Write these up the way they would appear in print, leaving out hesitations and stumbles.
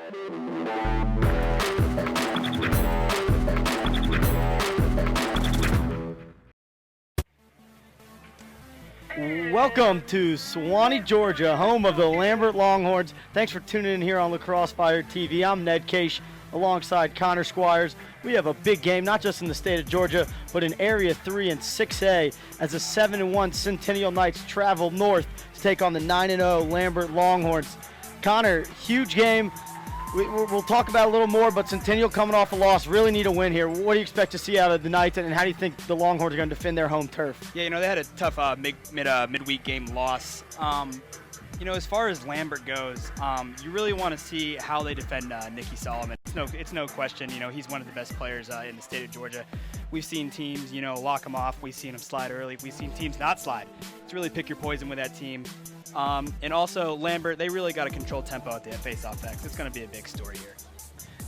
Welcome to Suwanee, Georgia, home of the Lambert Longhorns. Thanks for tuning in here on Lacrosse Fire TV. I'm Ned Case alongside Connor Squires. We have a big game, not just in the state of Georgia, but in Area 3 and 6A as the 7-1 Centennial Knights travel north to take on the 9-0 Lambert Longhorns. Connor, huge game. We'll talk about it a little more, but Centennial coming off a loss, really need a win here. What do you expect to see out of the Knights, and how do you think the Longhorns are going to defend their home turf? Yeah, they had a tough midweek game loss. As far as Lambert goes, you really want to see how they defend Nicky Solomon. It's no question, he's one of the best players in the state of Georgia. We've seen teams, lock him off. We've seen him slide early. We've seen teams not slide. It's really pick your poison with that team. And also, Lambert, they really got to control tempo at the faceoff X. It's going to be a big story here.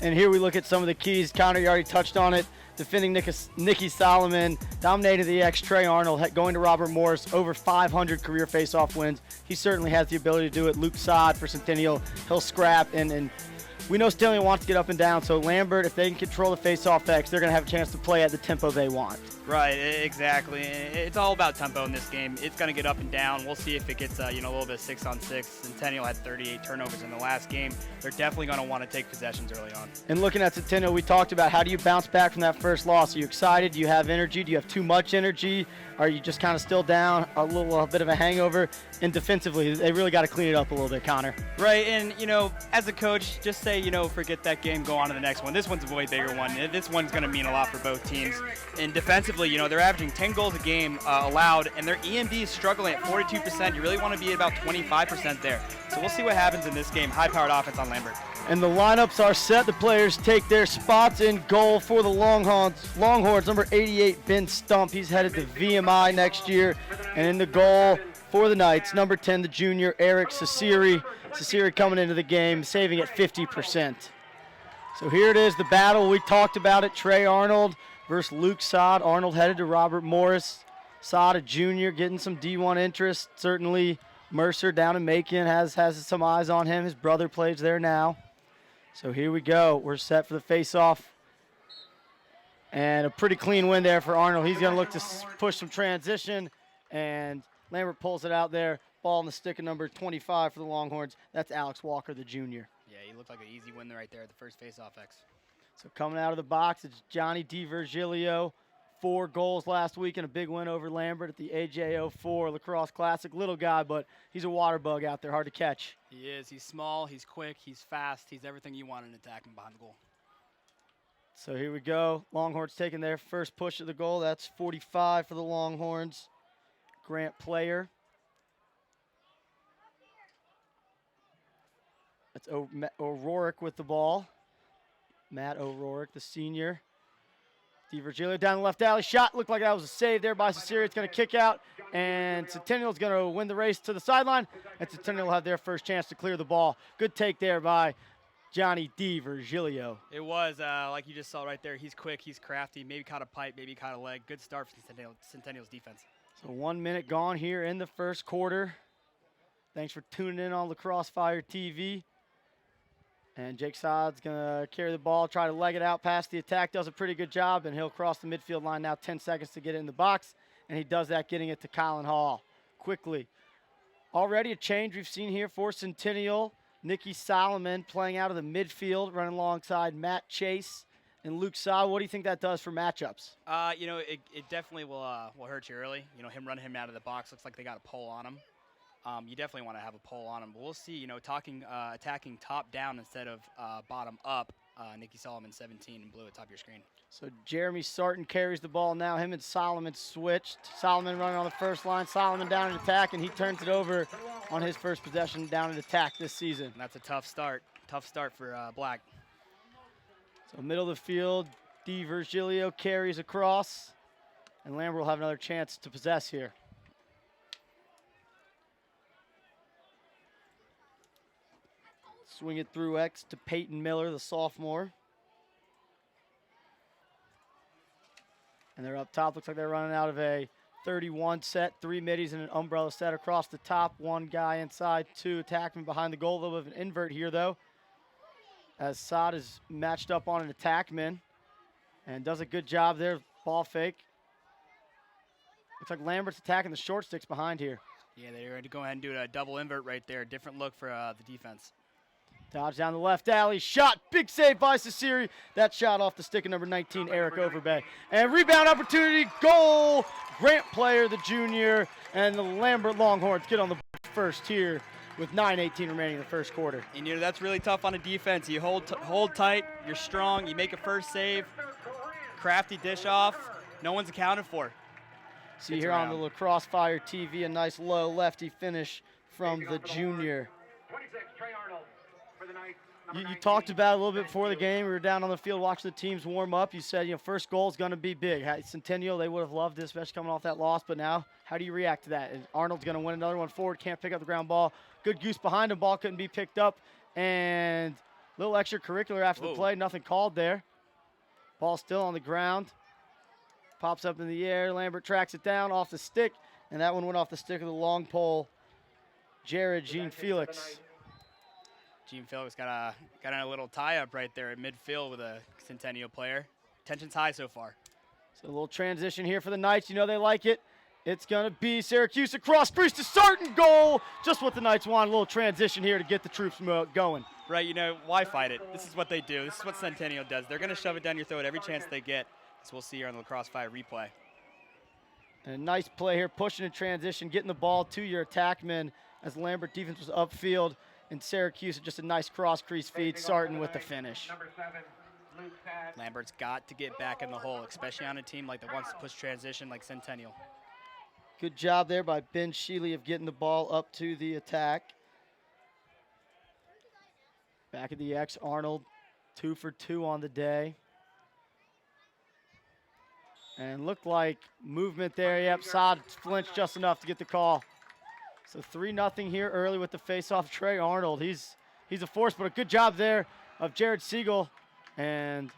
And here we look at some of the keys. Connor, you already touched on it. Defending Nicky Solomon, dominating the X. Trey Arnold, going to Robert Morris, over 500 career faceoff wins. He certainly has the ability to do it. Luke Sod for Centennial, he'll scrap, and we know Centennial wants to get up and down, so Lambert, if they can control the faceoff X, they're going to have a chance to play at the tempo they want. Right, exactly. It's all about tempo in this game. It's going to get up and down. We'll see if it gets a little bit 6-on-6. Centennial had 38 turnovers in the last game. They're definitely going to want to take possessions early on. And looking at Centennial, we talked about how do you bounce back from that first loss? Are you excited? Do you have energy? Do you have too much energy? Are you just kind of still down, a little bit of a hangover? And defensively, they really got to clean it up a little bit, Connor. Right, and, as a coach, just say, forget that game, go on to the next one. This one's a way bigger one. This one's going to mean a lot for both teams. And defensively, they're averaging 10 goals a game allowed, and their EMD is struggling at 42%. You really want to be at about 25% there. So we'll see what happens in this game. High-powered offense on Lambert. And the lineups are set. The players take their spots in goal for the Longhorns. Number 88, Ben Stump. He's headed to VMI next year. And in the goal for the Knights, number 10, the junior, Eric Ciceri. Ciceri coming into the game, saving at 50%. So here it is, the battle. We talked about it. Trey Arnold versus Luke Sod. Arnold headed to Robert Morris. Sod, a junior, getting some D1 interest. Certainly Mercer down in Macon has some eyes on him. His brother plays there now. So here we go. We're set for the face-off. And a pretty clean win there for Arnold. He's going to look to push some transition. And Lambert pulls it out there. Ball in the stick of number 25 for the Longhorns. That's Alex Walker, the junior. Yeah, he looked like an easy win right there at the first face-off X. So coming out of the box, it's Johnny DiVirgilio. 4 goals last week and a big win over Lambert at the AJ04 Lacrosse Classic. Little guy, but he's a water bug out there, hard to catch. He is. He's small, he's quick, he's fast. He's everything you want in attacking behind the goal. So here we go. Longhorns taking their first push at the goal. That's 45 for the Longhorns. Grant Player. That's O'Rourke with the ball. Matt O'Rourke, the senior. DiVirgilio down the left alley. Shot looked like that was a save there by Ciceri. It's going to kick out, and Centennial's going to win the race to the sideline, and Centennial will have their first chance to clear the ball. Good take there by Johnny DiVirgilio. It was, like you just saw right there, he's quick, he's crafty, maybe caught a pipe, maybe caught a leg. Good start for Centennial's defense. So 1 minute gone here in the first quarter. Thanks for tuning in on Lacrosse Fire TV. And Jake Sod's going to carry the ball, try to leg it out past the attack. Does a pretty good job, and he'll cross the midfield line now. 10 seconds to get it in the box, and he does that, getting it to Colin Hall quickly. Already a change we've seen here for Centennial. Nicky Solomon playing out of the midfield, running alongside Matt Chase and Luke Sod. What do you think that does for matchups? It definitely will hurt you early. Him running him out of the box, looks like they got a pole on him. You definitely want to have a pole on him. But we'll see, attacking top down instead of bottom up. Nicky Solomon, 17, and blue at top of your screen. So Jeremy Sarton carries the ball now. Him and Solomon switched. Solomon running on the first line. Solomon down in attack, and he turns it over on his first possession down in attack this season. And that's a tough start. Tough start for Black. So middle of the field, DiVirgilio carries across, and Lambert will have another chance to possess here. Swing it through X to Peyton Miller, the sophomore. And they're up top. Looks like they're running out of a 31 set, 3 middies and an umbrella set across the top. 1 guy inside, 2 attacking behind the goal. A little bit of an invert here, though. as Saad is matched up on an attackman and does a good job there. Ball fake. Looks like Lambert's attacking the short sticks behind here. Yeah, they're going to go ahead and do a double invert right there. Different look for the defense. Dodge down the left alley. Shot. Big save by Sasiri. That shot off the stick of number 19, Eric Overbay. And rebound opportunity. Goal. Grant Player, the junior. And the Lambert Longhorns get on the first here with 9:18 remaining in the first quarter. And that's really tough on a defense. You hold tight. You're strong. You make a first save. Crafty dish off. No one's accounted for. See here on the Lacrosse Fire TV, a nice low lefty finish from the junior. You talked about it a little bit before the game. We were down on the field watching the teams warm up. You said, first goal is going to be big. Centennial, they would have loved this, especially coming off that loss. But now, how do you react to that? Arnold's going to win another one forward. Can't pick up the ground ball. Good goose behind him. Ball couldn't be picked up. And a little extracurricular after the play. Nothing called there. Ball still on the ground. Pops up in the air. Lambert tracks it down off the stick. And that one went off the stick of the long pole. Jared Jean Felix. Gene Felix got a little tie-up right there at midfield with a Centennial player. Tension's high so far. So a little transition here for the Knights. They like it. It's going to be Syracuse across crease to Sarton. Goal. Just what the Knights want. A little transition here to get the troops going. Right, why fight it? This is what they do. This is what Centennial does. They're going to shove it down your throat every chance they get. So we'll see here on the Lacrosse Fire replay. And a nice play here, pushing in transition, getting the ball to your attackman as Lambert defense was upfield. And Syracuse, just a nice cross crease feed, Sarton with the finish. Lambert's got to get back in the hole, especially on a team like that wants to push transition like Centennial. Good job there by Ben Sheely of getting the ball up to the attack. Back at the X, Arnold, 2 for 2 on the day. And looked like movement there. Yep, Saad flinched just enough to get the call. So 3-0 here early with the face-off. Trey Arnold, he's a force, but a good job there of Jared Siegel. And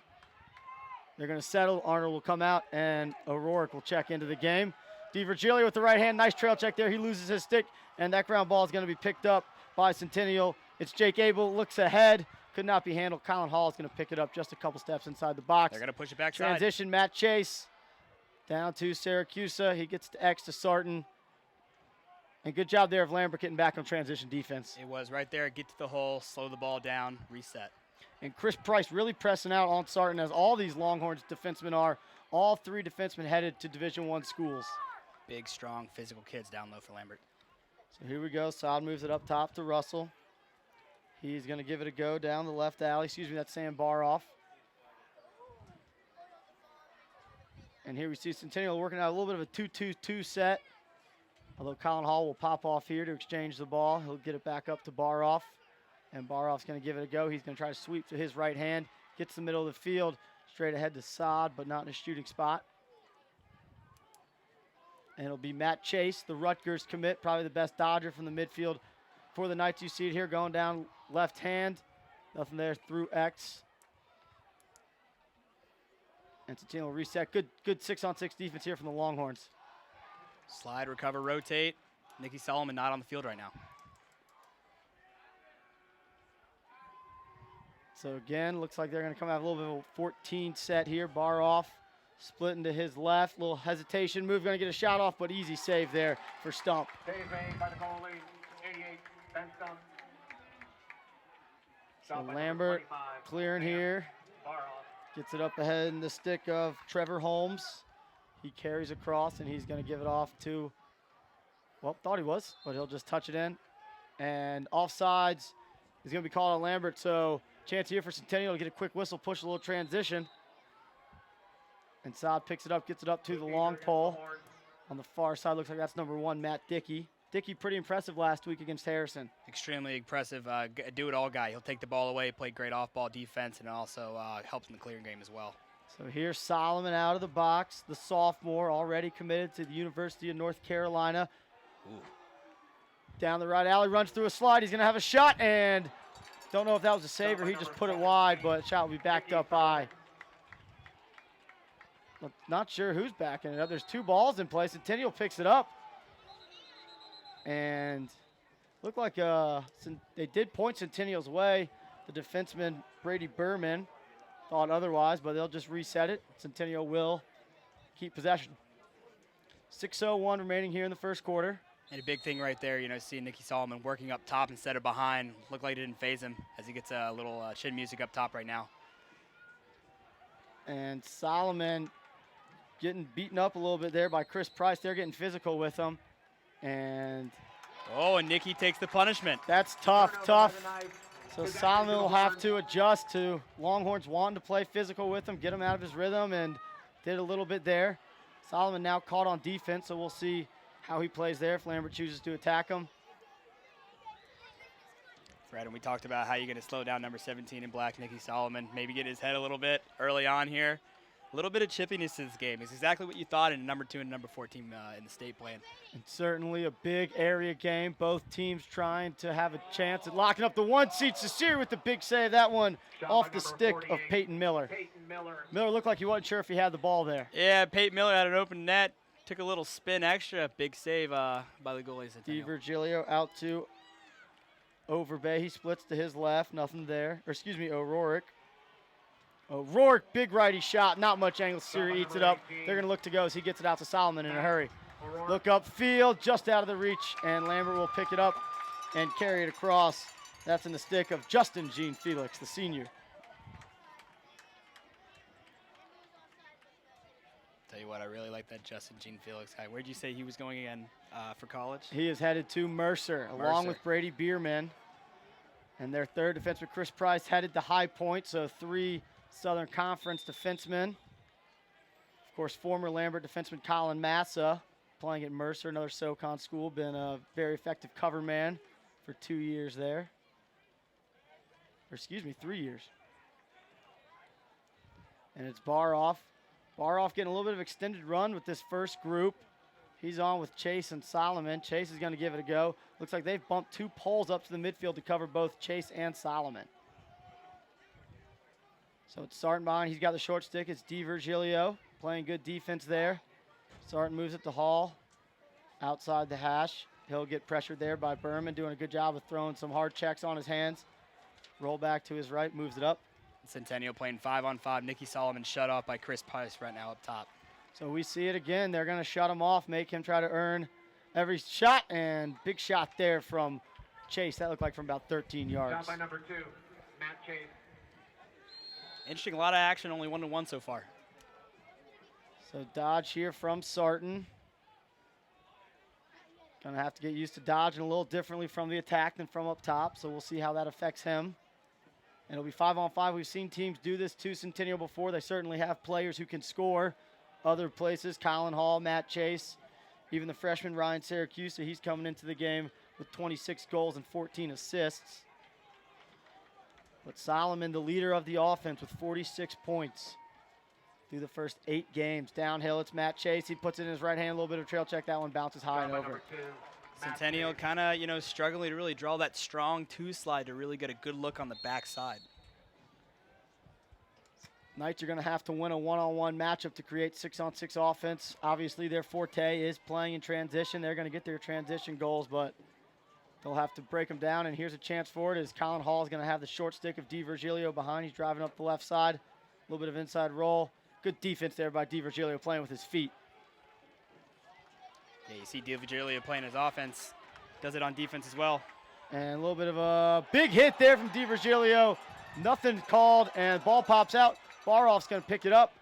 they're going to settle. Arnold will come out, and O'Rourke will check into the game. DiVirgilio with the right hand. Nice trail check there. He loses his stick, and that ground ball is going to be picked up by Centennial. It's Jake Abel, looks ahead. Could not be handled. Colin Hall is going to pick it up just a couple steps inside the box. They're going to push it back. Transition, Matt Chase down to Syracuse. He gets to X to Sarton. And good job there of Lambert getting back on transition defense. It was right there. Get to the hole, slow the ball down, reset. And Chris Price really pressing out on Sarton, as all these Longhorns defensemen are. All 3 defensemen headed to Division I schools. Big, strong, physical kids down low for Lambert. So here we go. Saad moves it up top to Russell. He's going to give it a go down the left alley. That's Sam Baroff. And here we see Centennial working out a little bit of a 2-2-2 set. Although Colin Hall will pop off here to exchange the ball. He'll get it back up to Baroff. And Baroff's going to give it a go. He's going to try to sweep to his right hand. Gets the middle of the field. Straight ahead to Saad, but not in a shooting spot. And it'll be Matt Chase, the Rutgers commit, probably the best dodger from the midfield for the Knights. You see it here going down left hand. Nothing there through X. And Centennial will reset. Good 6-on-6 defense here from the Longhorns. Slide, recover, rotate. Nicky Solomon not on the field right now. So again, looks like they're going to come out a little bit of a 14 set here. Baroff splitting to his left. Little hesitation move. Going to get a shot off, but easy save there for Stump. Save made by the goalie, 88, Ben Stump. So Lambert clearing here. Gets it up ahead in the stick of Trevor Holmes. He carries across, and he's going to give it off to, well, thought he was, but he'll just touch it in. And offsides is going to be called on Lambert, so chance here for Centennial to get a quick whistle, push a little transition. And Saad picks it up, gets it up to the long pole. On the far side, looks like that's number 1, Matt Dickey. Dickey pretty impressive last week against Harrison. Extremely impressive, do-it-all guy. He'll take the ball away, play great off-ball defense, and also helps in the clearing game as well. So here's Solomon out of the box, the sophomore, already committed to the University of North Carolina. Ooh. Down the right alley, runs through a slide. He's going to have a shot, and don't know if that was a save or he just put it wide, but the shot will be backed up by. Well, not sure who's backing it up. There's 2 balls in play. Centennial picks it up. And looked like they did point Centennial's way. The defenseman, Brady Berman, thought otherwise, but they'll just reset it. Centennial will keep possession. 6:01 remaining here in the first quarter. And a big thing right there, you know, seeing Nicky Solomon working up top instead of behind. Looked like it didn't phase him as he gets a little chin music up top right now. And Solomon getting beaten up a little bit there by Chris Price. They're getting physical with him. And Nicky takes the punishment. that's tough. So Solomon will have to adjust to Longhorns wanting to play physical with him, get him out of his rhythm, and did a little bit there. Solomon now caught on defense, so we'll see how he plays there if Lambert chooses to attack him. Fred, and we talked about how you're going to slow down number 17 in black, Nicky Solomon, maybe get his head a little bit early on here. A little bit of chippiness to this game. It's exactly what you thought in number 2 and number 14 in the state plan. And certainly a big area game. Both teams trying to have a chance at locking up the one seat. Sasir with the big save. That one off the stick of Peyton Miller. Miller looked like he wasn't sure if he had the ball there. Yeah, Peyton Miller had an open net. Took a little spin extra. Big save by the goalie. DiVirgilio out to Overbay. He splits to his left. Nothing there. Or excuse me, O'Rourke. O'Rourke, big righty shot. Not much angle. Siri eats it up. They're going to look to go as he gets it out to Solomon in a hurry. Look upfield, just out of the reach, and Lambert will pick it up and carry it across. That's in the stick of Justin Jean Felix, the senior. Tell you what, I really like that Justin Jean Felix guy. Where'd you say he was going again for college? He is headed to Mercer, along with Brady Bierman. And their third defenseman, Chris Price, headed to High Point, so 3 Southern Conference defensemen. Of course, former Lambert defenseman Colin Massa, playing at Mercer, another SoCon school, been a very effective cover man for 2 years there. Or excuse me, 3 years. And it's Baroff. Baroff getting a little bit of extended run with this first group. He's on with Chase and Solomon. Chase is going to give it a go. Looks like they've bumped 2 poles up to the midfield to cover both Chase and Solomon. So it's Sarton behind. He's got the short stick. It's DiVirgilio playing good defense there. Sarton moves it to Hall outside the hash. He'll get pressured there by Berman, doing a good job of throwing some hard checks on his hands. Roll back to his right, moves it up. Centennial playing 5-on-5. Nicky Solomon shut off by Chris Price right now up top. So we see it again. They're going to shut him off, make him try to earn every shot, and big shot there from Chase. That looked like from about 13 yards. Shot by number 2, Matt Chase. Interesting, a lot of action, only 1-1 so far. So dodge here from Sarton. Going to have to get used to dodging a little differently from the attack than from up top, so we'll see how that affects him. And it'll be 5-on-5. We've seen teams do this to Centennial before. They certainly have players who can score other places. Colin Hall, Matt Chase, even the freshman Ryan Syracuse. So he's coming into the game with 26 goals and 14 assists. But Solomon, the leader of the offense, with 46 points through the first 8 games. Downhill, it's Matt Chase. He puts it in his right hand, a little bit of trail check. That one bounces high and over. Centennial kind of, struggling to really draw that strong 2 slide to really get a good look on the backside. Knights are going to have to win a one-on-one matchup to create 6-on-6 offense. Obviously, their forte is playing in transition. They're going to get their transition goals, but they'll have to break them down, and here's a chance for it as Colin Hall is going to have the short stick of DiVirgilio behind. He's driving up the left side. A little bit of inside roll. Good defense there by DiVirgilio playing with his feet. Yeah, you see DiVirgilio playing his offense. Does it on defense as well. And a little bit of a big hit there from DiVirgilio. Nothing called, and ball pops out. Baroff's going to pick it up,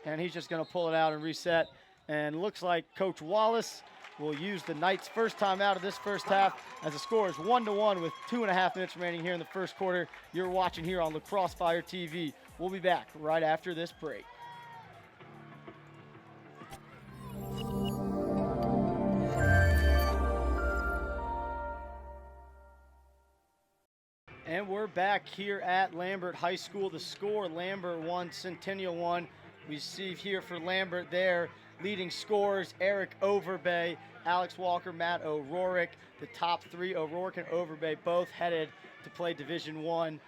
and he's just going to pull it out and reset. And looks like Coach Wallace will use the Knights' first time out of this first half as the score is 1-1 with 2.5 minutes remaining here in the first quarter. You're watching here on Lacrosse Fire TV. We'll be back right after this break. And we're back here at Lambert High School. The score, Lambert 1, Centennial 1. We see here for Lambert there, leading scorers, Eric Overbay, Alex Walker, Matt O'Rourke. The top 3, O'Rourke and Overbay, both headed to play Division I.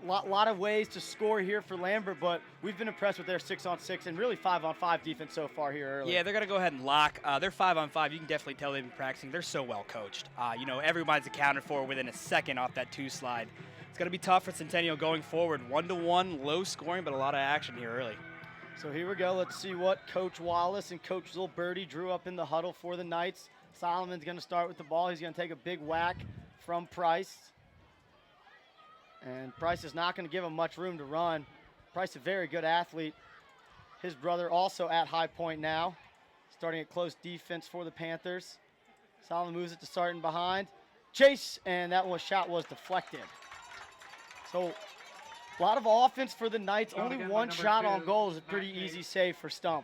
Lot of ways to score here for Lambert, but we've been impressed with their 6-on-6 and really 5-on-5 defense so far here early. Yeah, they're going to go ahead and lock. They're 5-on-5. You can definitely tell they've been practicing. They're so well coached. Everybody's accounted for within a second off that 2 slide. It's going to be tough for Centennial going forward. 1-1, low scoring, but a lot of action here early. So here we go. Let's see what Coach Wallace and Coach Zilberti drew up in the huddle for the Knights. Solomon's going to start with the ball. He's going to take a big whack from Price. And Price is not going to give him much room to run. Price, a very good athlete. His brother also at high point now, starting at close defense for the Panthers. Solomon moves it to Sarton behind. Chase, and that shot was deflected. So a lot of offense for the Knights. Only one shot on goal is a pretty easy save for Stump.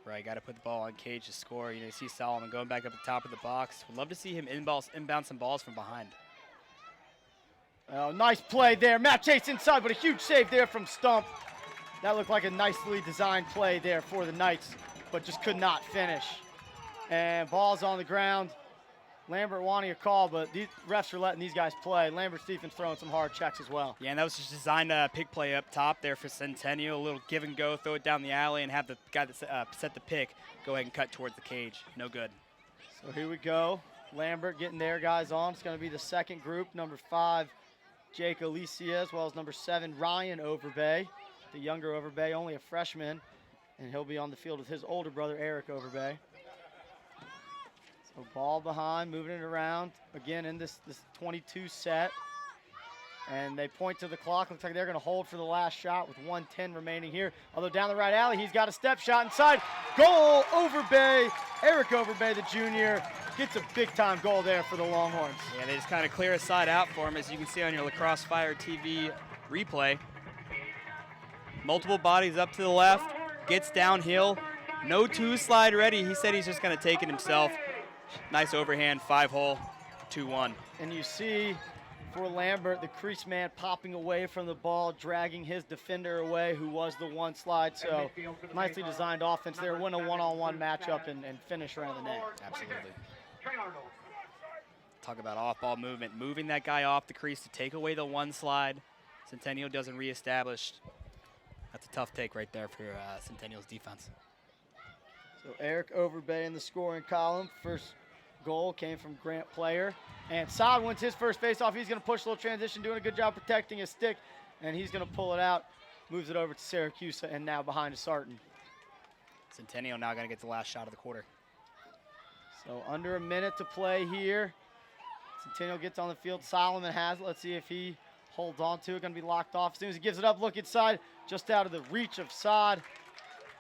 Right, got to put the ball on Cage to score. You see Solomon going back up the top of the box. Would love to see him inbound some balls from behind. Oh, nice play there. Matt Chase inside, but a huge save there from Stump. That looked like a nicely designed play there for the Knights, but just could not finish. And ball's on the ground. Lambert wanting a call, but these refs are letting these guys play. Lambert Stephens throwing some hard checks as well. Yeah, and that was just designed pick play up top there for Centennial. A little give and go, throw it down the alley, and have the guy that set the pick go ahead and cut towards the cage. No good. So here we go. Lambert getting their guys on. It's going to be the second group. Number 5, Jake Alicia, as well as number 7, Ryan Overbay. The younger Overbay, only a freshman, and he'll be on the field with his older brother, Eric Overbay. So ball behind, moving it around. Again in this 22 set. And they point to the clock. Looks like they're going to hold for the last shot with 1:10 remaining here. Although down the right alley, he's got a step shot inside. Goal, Overbay. Eric Overbay, the junior, gets a big-time goal there for the Longhorns. Yeah, they just kind of clear a side out for him, as you can see on your Lacrosse Fire TV replay. Multiple bodies up to the left, gets downhill. No two-slide ready. He said he's just going to take it himself. Nice overhand, 5-hole, 2-1. And you see for Lambert, the crease man popping away from the ball, dragging his defender away, who was the one slide. So nicely designed offense there. Win a one-on-one matchup and finish around the net. Absolutely. Talk about off-ball movement. Moving that guy off the crease to take away the one slide. Centennial doesn't reestablish. That's a tough take right there for Centennial's defense. So Eric Overbay in the scoring column. First goal came from Grant Player. And Saad wins his first faceoff. He's going to push a little transition, doing a good job protecting his stick. And he's going to pull it out, moves it over to Syracuse, and now behind to Sarton. Centennial now going to get the last shot of the quarter. So under a minute to play here. Centennial gets on the field. Solomon has it. Let's see if he holds on to it. Going to be locked off as soon as he gives it up. Look inside, just out of the reach of Saad.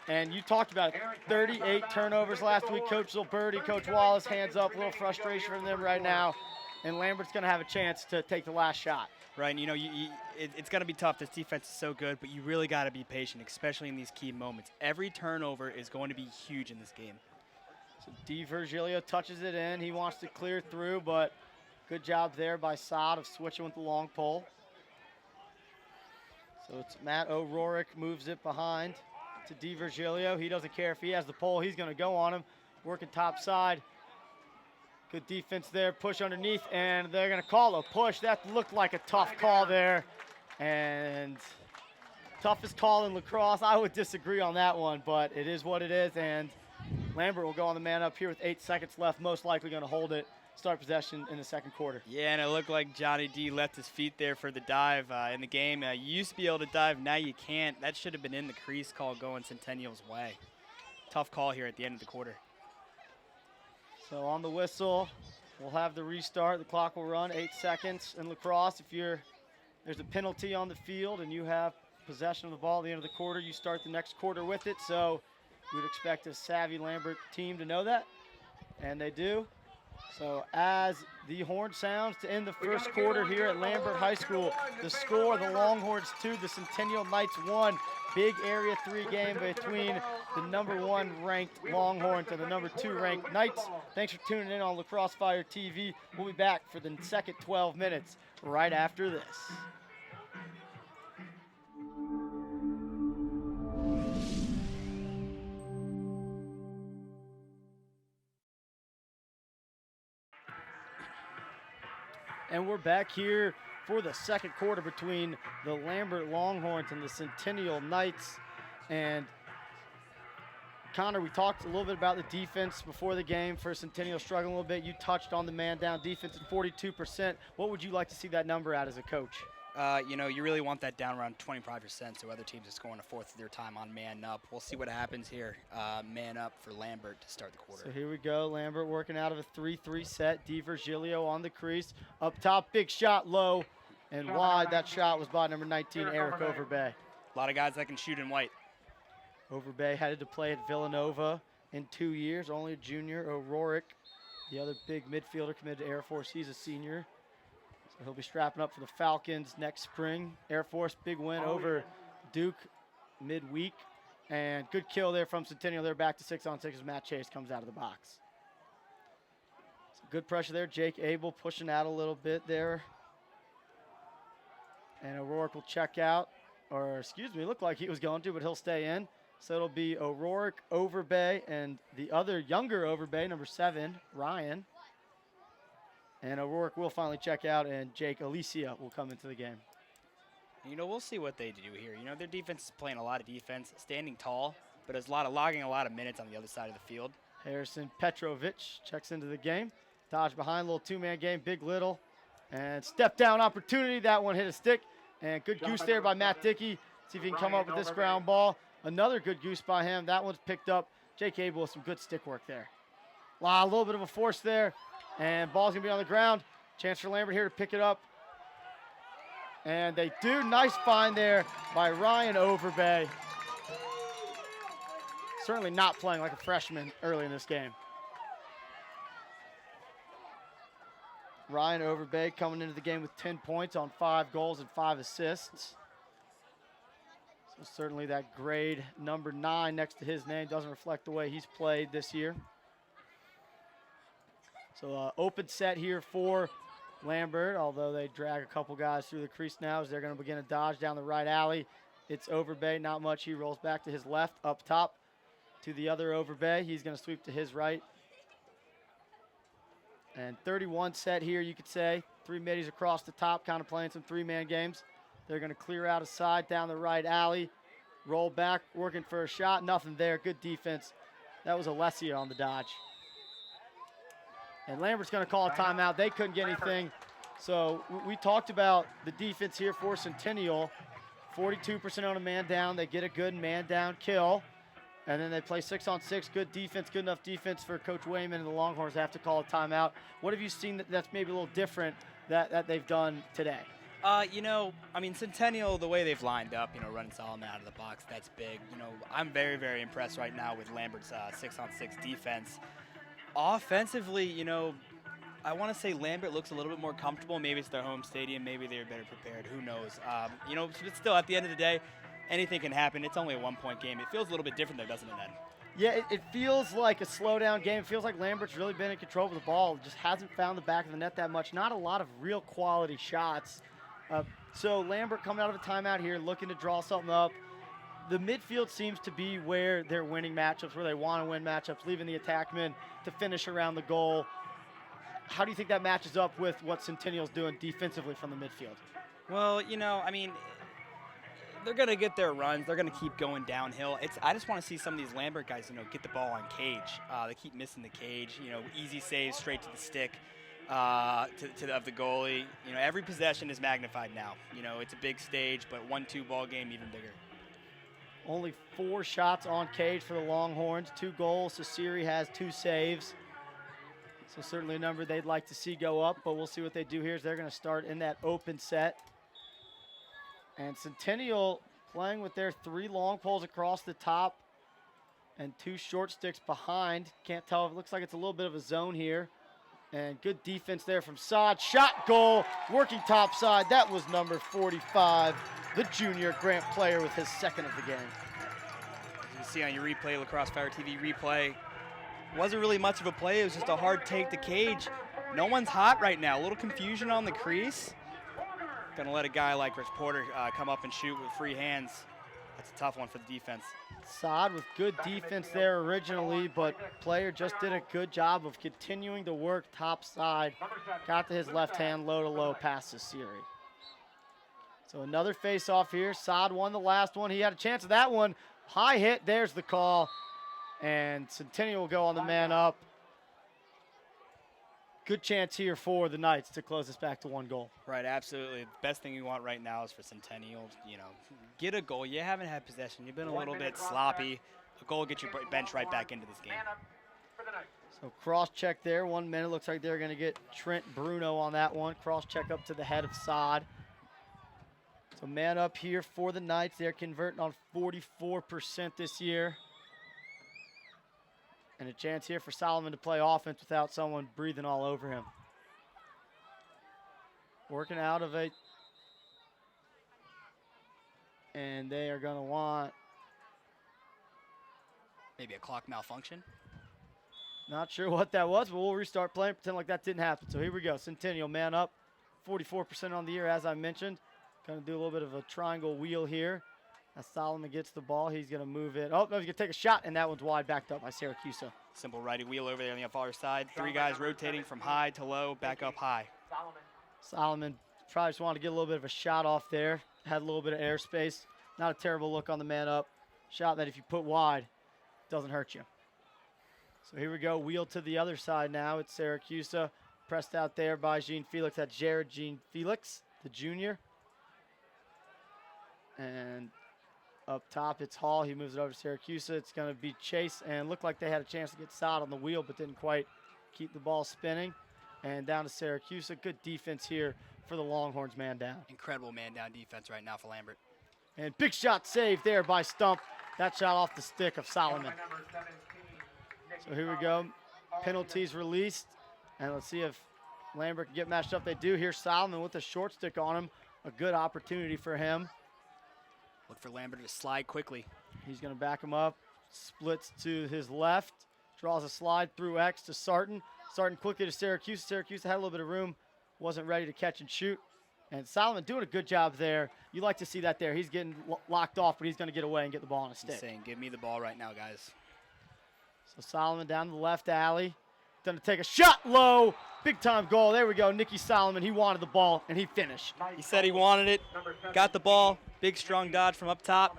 And you talked about it, 38 turnovers last week. Coach Zilberti, Coach Wallace, hands up. A little frustration from them right now. And Lambert's going to have a chance to take the last shot. Right, and it's going to be tough. This defense is so good, but you really got to be patient, especially in these key moments. Every turnover is going to be huge in this game. So D. Virgilio touches it in. He wants to clear through, but good job there by Saad of switching with the long pole. So it's Matt O'Rourke moves it behind to D. Virgilio. He doesn't care if he has the pole. He's going to go on him, working top side. Good defense there, push underneath, and they're going to call a push. That looked like a tough call there, and toughest call in lacrosse. I would disagree on that one, but it is what it is, and Lambert will go on the man up here with 8 seconds left, most likely going to hold it, start possession in the second quarter. Yeah, and it looked like Johnny D left his feet there for the dive in the game. You used to be able to dive, now you can't. That should have been in the crease call going Centennial's way. Tough call here at the end of the quarter. So on the whistle, we'll have the restart. The clock will run 8 seconds in lacrosse. If there's a penalty on the field and you have possession of the ball at the end of the quarter, you start the next quarter with it. So you would expect a savvy Lambert team to know that, and they do. So as the horn sounds to end the first quarter here at Lambert High School, the score, the Longhorns 2, the Centennial Knights 1. Big Area 3 game between the #1 ranked Longhorns and the #2 ranked Knights. Thanks for tuning in on Lacrosse Fire TV. We'll be back for the second 12 minutes right after this. And we're back here for the second quarter between the Lambert Longhorns and the Centennial Knights. And Connor, we talked a little bit about the defense before the game for Centennial struggling a little bit. You touched on the man down defense at 42%. What would you like to see that number at as a coach? You know, you really want that down around 25%, so other teams are scoring a fourth of their time on man up. We'll see what happens here. Man up for Lambert to start the quarter. So here we go. Lambert working out of a 3-3 set. DiVirgilio on the crease. Up top, big shot, low and wide. That shot was by number 19, Eric Overbay. A lot of guys that can shoot in white. Overbay headed to play at Villanova in 2 years. Only a junior. O'Rourke, the other big midfielder, committed to Air Force. He's a senior. So he'll be strapping up for the Falcons next spring. Air Force, big win over Duke midweek. And good kill there from Centennial. They're back to 6-on-6 as Matt Chase comes out of the box. So good pressure there. Jake Abel pushing out a little bit there. And O'Rourke will check out. Or, excuse me, looked like he was going to, but he'll stay in. So it'll be O'Rourke, Overbay, and the other younger Overbay, number 7, Ryan. And O'Rourke will finally check out, and Jake Alicia will come into the game. You know, we'll see what they do here. You know, their defense is playing a lot of defense, standing tall, but it's logging a lot of minutes on the other side of the field. Harrison Petrovic checks into the game. Dodge behind, little two-man game, big little. And step down opportunity. That one hit a stick. And good goose there by Matt Dickey. See if he can come up with this ground ball. Another good goose by him. That one's picked up. Jake Abel with some good stick work there. A little bit of a force there. And ball's going to be on the ground. Chance for Lambert here to pick it up. And they do. Nice find there by Ryan Overbay. Certainly not playing like a freshman early in this game. Ryan Overbay coming into the game with 10 points on 5 goals and 5 assists. So certainly that grade number 9 next to his name doesn't reflect the way he's played this year. So open set here for Lambert, although they drag a couple guys through the crease now as they're going to begin a dodge down the right alley. It's Overbay, not much. He rolls back to his left, up top to the other Overbay. He's going to sweep to his right. And 31 set here, you could say. 3 middies across the top, kind of playing some 3-man games. They're going to clear out a side down the right alley. Roll back, working for a shot. Nothing there. Good defense. That was Alessia on the dodge. And Lambert's going to call a timeout. They couldn't get anything. So we talked about the defense here for Centennial. 42% on a man down. They get a good man down kill. And then they play 6-on-6. Good defense, good enough defense for Coach Wayman and the Longhorns to have to call a timeout. What have you seen that's maybe a little different that they've done today? You know, I mean, Centennial, the way they've lined up, you know, running Solomon out of the box, that's big. You know, I'm very, very impressed right now with Lambert's 6-on-6 defense. Offensively, you know, I want to say Lambert looks a little bit more comfortable. Maybe it's their home stadium. Maybe they're better prepared. Who knows? You know, but still, at the end of the day, anything can happen. It's only a 1-point game. It feels a little bit different, though, doesn't it, Ned? Yeah, it feels like a slowdown game. It feels like Lambert's really been in control of the ball. Just hasn't found the back of the net that much. Not a lot of real quality shots. So Lambert coming out of a timeout here, looking to draw something up. The midfield seems to be where they're winning matchups, where they want to win matchups, leaving the attackmen to finish around the goal. How do you think that matches up with what Centennial's doing defensively from the midfield? Well, you know, I mean, they're going to get their runs. They're going to keep going downhill. I just want to see some of these Lambert guys, you know, get the ball on cage. They keep missing the cage. You know, easy saves straight to the stick of the goalie. You know, every possession is magnified now. You know, it's a big stage, but 1-2 ball game even bigger. Only 4 shots on cage for the Longhorns. 2 goals. Sasiri has 2 saves. So certainly a number they'd like to see go up, but we'll see what they do here as they're going to start in that open set. And Centennial playing with their 3 long poles across the top and 2 short sticks behind. Can't tell if it looks like it's a little bit of a zone here. And good defense there from Saad. Shot, goal, working top side. That was number 45, the junior Grant player with his 2nd of the game. As you see on your replay, Lacrosse Fire TV replay, wasn't really much of a play. It was just a hard take to cage. No one's hot right now. A little confusion on the crease. Gonna let a guy like Rich Porter come up and shoot with free hands. That's a tough one for the defense. Saad with good defense there originally, but player just did a good job of continuing to work top side. Got to his left hand, low to low past Sasiri. So another face off here. Saad won the last one. He had a chance of that one. High hit, there's the call. And Centennial will go on the man up. Good chance here for the Knights to close this back to 1 goal. Right, absolutely. The best thing you want right now is for Centennial, get a goal. You haven't had possession. You've been a little bit sloppy. A goal will get your bench right back into this game. So cross check there, 1 minute. Looks like they're going to get Trent Bruno on that one. Cross check up to the head of Sod. So man up here for the Knights. They're converting on 44% this year. And a chance here for Solomon to play offense without someone breathing all over him. Working out of it. And they are going to want. Maybe a clock malfunction. Not sure what that was, but we'll restart playing, pretend like that didn't happen. So here we go. Centennial man up. 44% on the year, as I mentioned. Going to do a little bit of a triangle wheel here. As Solomon gets the ball, he's going to move it. Oh, no, he's going to take a shot, and that one's wide, backed up by Syracuse. Simple righty wheel over there on the far side. 3 guys rotating from high to low, back up high. Solomon probably just wanted to get a little bit of a shot off there. Had a little bit of airspace. Not a terrible look on the man up. Shot that if you put wide, doesn't hurt you. So here we go. Wheel to the other side now. It's Syracuse. Pressed out there by Jean Felix. That's Jared Jean Felix, the junior. And up top, it's Hall. He moves it over to Syracuse. It's going to be Chase, and looked like they had a chance to get Sod on the wheel, but didn't quite keep the ball spinning. And down to Syracuse. Good defense here for the Longhorns man down. Incredible man down defense right now for Lambert. And big shot saved there by Stump. That shot off the stick of Solomon. So here we go. Penalties released. And let's see if Lambert can get matched up. They do. Here's Solomon with a short stick on him. A good opportunity for him. Look for Lambert to slide quickly. He's going to back him up. Splits to his left. Draws a slide through X to Sarton. Sarton quickly to Syracuse. Syracuse had a little bit of room. Wasn't ready to catch and shoot. And Solomon doing a good job there. You like to see that there. He's getting locked off, but he's going to get away and get the ball on a stick. He's saying, give me the ball right now, guys. So Solomon down to the left alley. Going to take a shot low. Big time goal. There we go. Nicky Solomon. He wanted the ball, and he finished. He said he wanted it. Got the ball. Big, strong dodge from up top.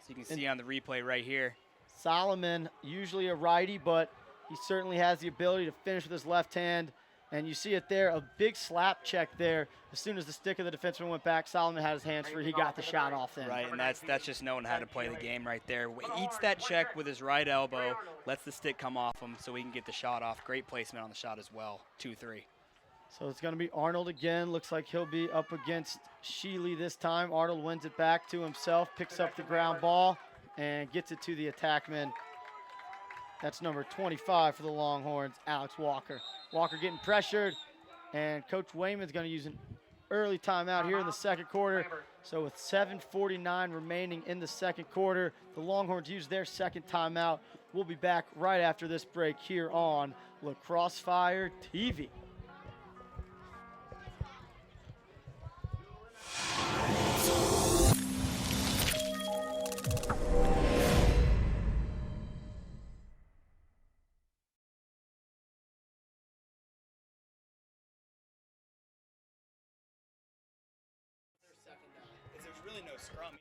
So you can see on the replay right here. Solomon, usually a righty, but he certainly has the ability to finish with his left hand. And you see it there, a big slap check there. As soon as the stick of the defenseman went back, Solomon had his hands free. He got the shot off then. Right, and that's just knowing how to play the game right there. Eats that check with his right elbow, lets the stick come off him so he can get the shot off. Great placement on the shot as well, 2-3. So it's going to be Arnold again. Looks like he'll be up against Sheely this time. Arnold wins it back to himself, picks up the ground ball, and gets it to the attackman. That's number 25 for the Longhorns, Alex Walker. Walker getting pressured, and Coach Wayman's going to use an early timeout here in the second quarter. So with 7:49 remaining in the second quarter, the Longhorns use their second timeout. We'll be back right after this break here on Lacrosse Fire TV. There's really no scrum.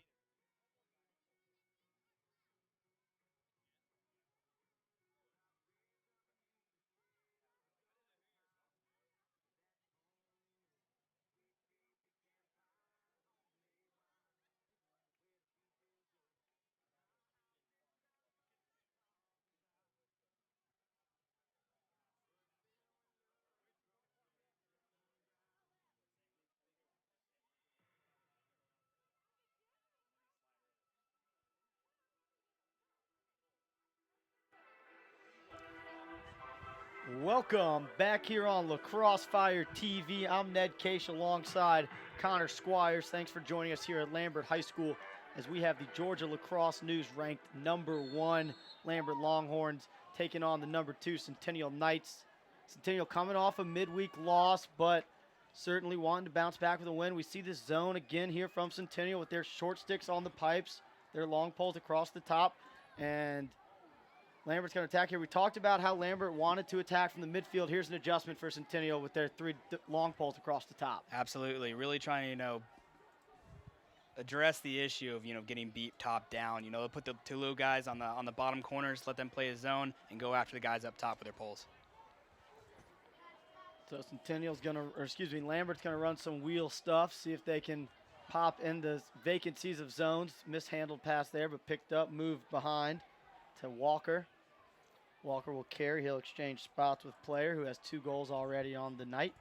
Welcome back here on Lacrosse Fire TV. I'm Ned Case alongside Connor Squires. Thanks for joining us here at Lambert High School as we have the Georgia Lacrosse News ranked #1 Lambert Longhorns taking on the #2 Centennial Knights. Centennial coming off a midweek loss, but certainly wanting to bounce back with a win. We see this zone again here from Centennial with their short sticks on the pipes, their long poles across the top, and Lambert's going to attack here. We talked about how Lambert wanted to attack from the midfield. Here's an adjustment for Centennial with their 3 long poles across the top. Absolutely. Really trying to, address the issue of, getting beat top down. They'll put the two little guys on the bottom corners, let them play a zone, and go after the guys up top with their poles. So Lambert's gonna run some wheel stuff, see if they can pop into vacancies of zones. Mishandled pass there, but picked up, moved behind to Walker. Walker will carry. He'll exchange spots with player who has 2 goals already on the night.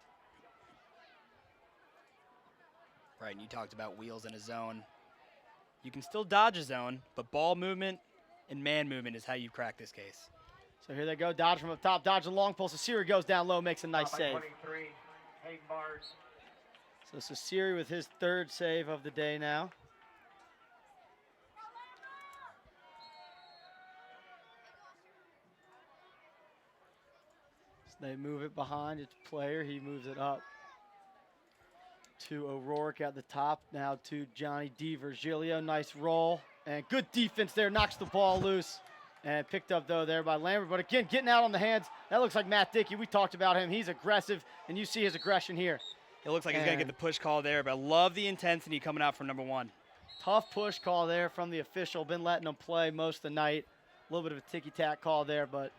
Right, and you talked about wheels in a zone. You can still dodge a zone, but ball movement and man movement is how you crack this case. So here they go, dodge from up top, dodge the long pole. Sasiri goes down low, makes a nice save. 23, Hayden Bars. So Sasiri with his 3rd save of the day now. So they move it behind its player. He moves it up to O'Rourke at the top. Now to Johnny DiVirgilio. Nice roll. And good defense there. Knocks the ball loose. And picked up, though, there by Lambert. But again, getting out on the hands. That looks like Matt Dickey. We talked about him. He's aggressive. And you see his aggression here. It looks like he's going to get the push call there, but I love the intensity coming out from number 1. Tough push call there from the official. Been letting him play most of the night. A little bit of a ticky-tack call there, but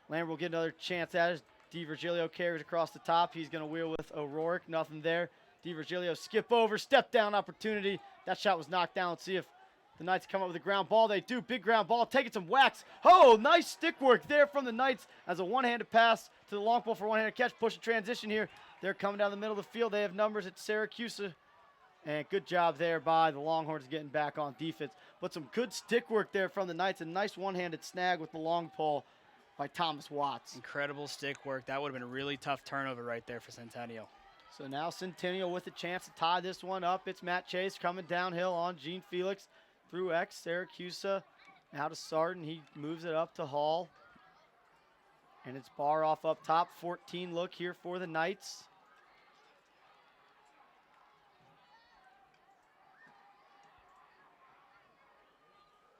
Lambert will get another chance at it. DiVirgilio carries across the top. He's going to wheel with O'Rourke. Nothing there. DiVirgilio skip over, step down opportunity. That shot was knocked down. Let's see if the Knights come up with a ground ball. They do. Big ground ball. Taking some whacks. Oh, nice stick work there from the Knights as a one-handed pass to the long pole for one-handed catch. Push and transition here. They're coming down the middle of the field. They have numbers at Syracuse. And good job there by the Longhorns getting back on defense. But some good stick work there from the Knights. A nice one-handed snag with the long pole by Thomas Watts. Incredible stick work. That would have been a really tough turnover right there for Centennial. So now Centennial with a chance to tie this one up. It's Matt Chase coming downhill on Gene Felix through X. Syracuse now to Sarton. He moves it up to Hall. And it's bar off up top. 14 look here for the Knights.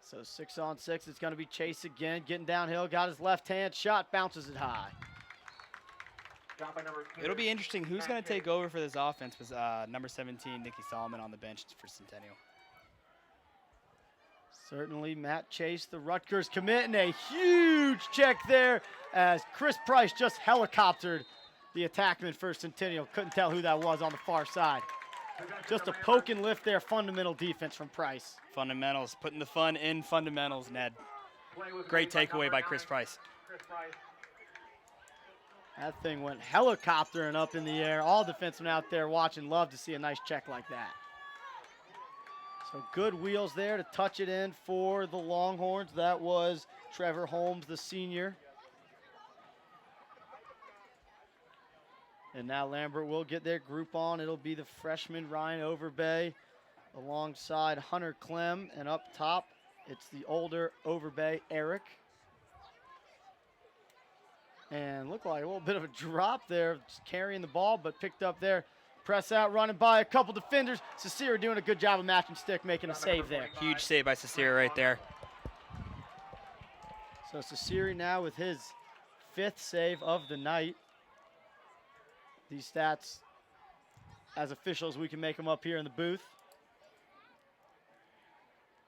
So 6-on-6, it's going to be Chase again. Getting downhill, got his left hand shot, bounces it high. It'll be interesting who's going to take over for this offense with number 17, Nicky Solomon, on the bench for Centennial. Certainly Matt Chase, the Rutgers commit, and a huge check there as Chris Price just helicoptered the attackman for Centennial. Couldn't tell who that was on the far side. Just a poke and lift there, fundamental defense from Price. Fundamentals, putting the fun in fundamentals, Ned. Great takeaway by Chris Price. That thing went helicoptering up in the air. All defensemen out there watching love to see a nice check like that. So good wheels there to touch it in for the Longhorns. That was Trevor Holmes, the senior. And now Lambert will get their group on. It'll be the freshman Ryan Overbay alongside Hunter Clem. And up top, it's the older Overbay, Eric. And looked like a little bit of a drop there, just carrying the ball, but picked up there. Press out, running by a couple defenders. Sasira doing a good job of matching stick, making a save there. Huge save by Sasira right there. So Sasiri now with his 5th save of the night. These stats, as officials, we can make them up here in the booth.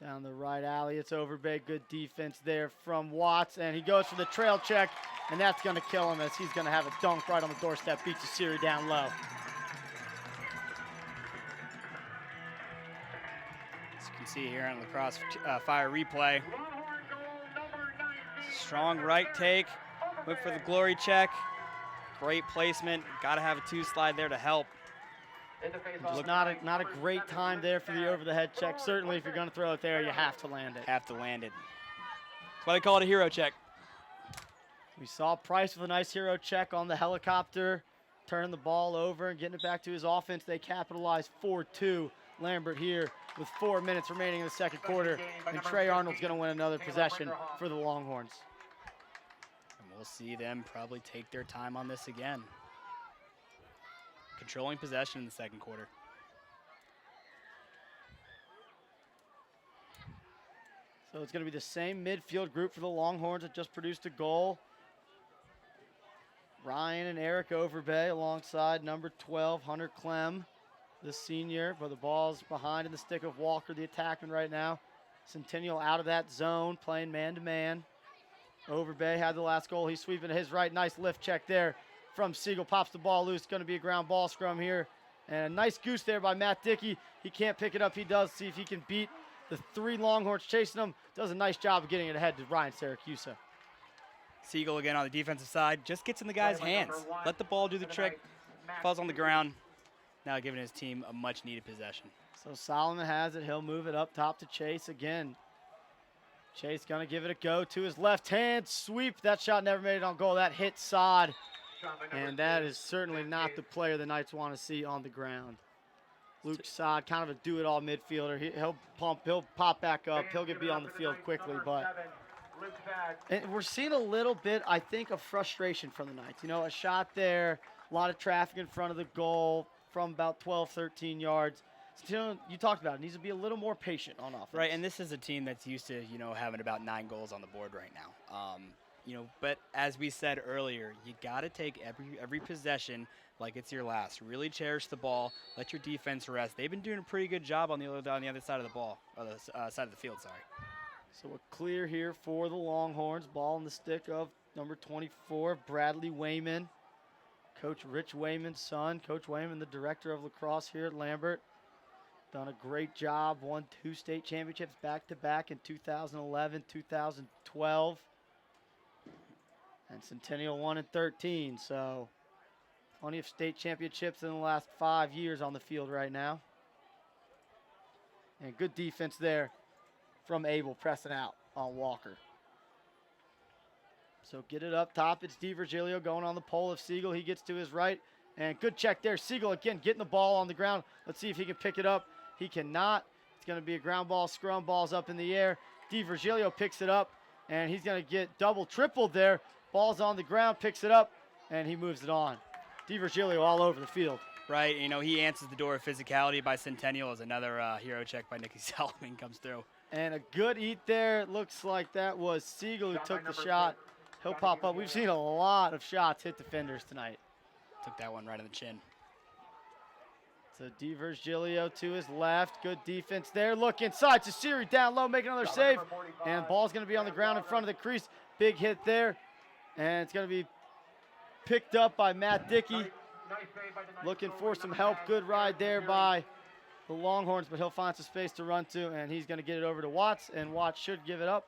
Down the right alley, it's Overbay. Good defense there from Watts, and he goes for the trail check, and that's going to kill him as he's going to have a dunk right on the doorstep, beats Sasiri down low. As you can see here on Lacrosse Fire replay. Strong right take, went for the glory check. Great placement. Got to have a 2-slide there to help. Just not a great time there for the over-the-head check. Certainly, if you're going to throw it there, you have to land it. Have to land it. That's why they call it a hero check. We saw Price with a nice hero check on the helicopter, turning the ball over and getting it back to his offense. They capitalized 4-2. Lambert here with 4 minutes remaining in the second quarter, and Trey Arnold's going to win another possession for the Longhorns. We'll see them probably take their time on this again. Controlling possession in the second quarter. So it's going to be the same midfield group for the Longhorns that just produced a goal. Ryan and Eric Overbay alongside number 12, Hunter Clem. the senior, but the ball's behind in the stick of Walker, the attackman right now. Centennial out of that zone, playing man-to-man. Overbay had the last goal. He's sweeping to his right. Nice lift check there from Siegel. Pops the ball loose. Going to be a ground ball scrum here. And a nice goose there by Matt Dickey. He can't pick it up. He does. See if he can beat the 3 Longhorns chasing him. Does a nice job of getting it ahead to Ryan Siracusa. Siegel again on the defensive side. Just gets in the guy's hands. Let the ball do the trick. Falls on the ground. Now giving his team a much-needed possession. So Solomon has it. He'll move it up top to Chase again. Chase going to give it a go to his left hand. Sweep. That shot never made it on goal. That hit Sod. And that is certainly not the player the Knights want to see on the ground. Luke Sod, kind of a do-it-all midfielder. He'll pop back up. He'll be on the field quickly, but and we're seeing a little bit, I think, of frustration from the Knights. You know, a shot there, a lot of traffic in front of the goal from about 12, 13 yards. Still, you talked about it, needs to be a little more patient on offense. Right, and this is a team that's used to, having about 9 goals on the board right now. But as we said earlier, you got to take every possession like it's your last. Really cherish the ball. Let your defense rest. They've been doing a pretty good job on the other side of the ball, or the side of the field. Sorry. So a clear here for the Longhorns. Ball in the stick of number 24, Bradley Wayman. Coach Rich Wayman's son. Coach Wayman, the director of lacrosse here at Lambert. Done a great job. Won 2 state championships back-to-back in 2011, 2012. And Centennial 1 and 13. So plenty of state championships in the last 5 years on the field right now. And good defense there from Abel pressing out on Walker. So get it up top. It's Virgilio going on the pole of Siegel. He gets to his right. And good check there. Siegel again getting the ball on the ground. Let's see if he can pick it up. He cannot. It's going to be a ground ball scrum. Ball's up in the air. Virgilio picks it up. And he's going to get double, tripled there. Ball's on the ground, picks it up, and he moves it on. Virgilio all over the field. Right, he answers the door of physicality by Centennial as another hero check by Nicky Solomon comes through. And a good eat there. It looks like that was Siegel who took the shot. He'll pop up. We've seen a lot of shots hit defenders tonight. Took that one right on the chin. So Virgilio to his left. Good defense there. Look inside to Siri down low, make another save. And ball's going to be on the ground in front of the crease. Big hit there. And it's going to be picked up by Matt Dickey. Looking for some help. Good ride there by the Longhorns, but he'll find some space to run to, and he's going to get it over to Watts, and Watts should give it up.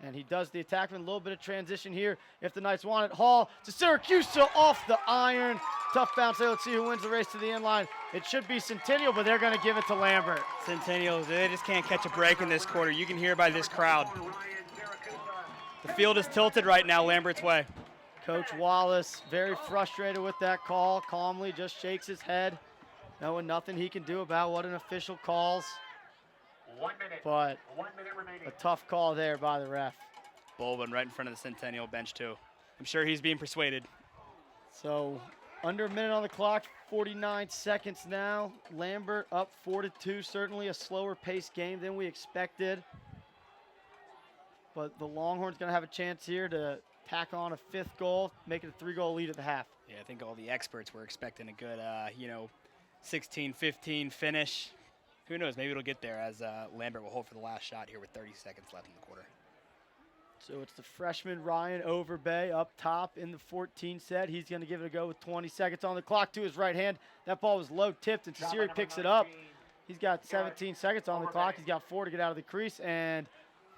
And he does the attackman. A little bit of transition here if the Knights want it. Hall to Siracusa off the iron. Tough bounce there. Let's see who wins the race to the end line. It should be Centennial, but they're going to give it to Lambert. Centennial, they just can't catch a break in this quarter. You can hear by this crowd. The field is tilted right now Lambert's way. Coach Wallace very frustrated with that call. Calmly just shakes his head, knowing nothing he can do about what an official calls. 1 minute. But 1 minute remaining. a tough call there by the ref. Bolvin right in front of the Centennial bench too. I'm sure he's being persuaded. So under a minute on the clock, 49 seconds now. Lambert up 4-2. Certainly a slower paced game than we expected. But the Longhorns going to have a chance here to tack on a 5th goal, make it a 3-goal lead at the half. Yeah, I think all the experts were expecting a good, 16-15 finish. Who knows? Maybe it'll get there as Lambert will hold for the last shot here with 30 seconds left in the quarter. So it's the freshman Ryan Overbay up top in the 14 set. He's going to give it a go with 20 seconds on the clock to his right hand. That ball was low tipped, and Siri picks it up. He's got 17 seconds on the clock. He's got 4 to get out of the crease, and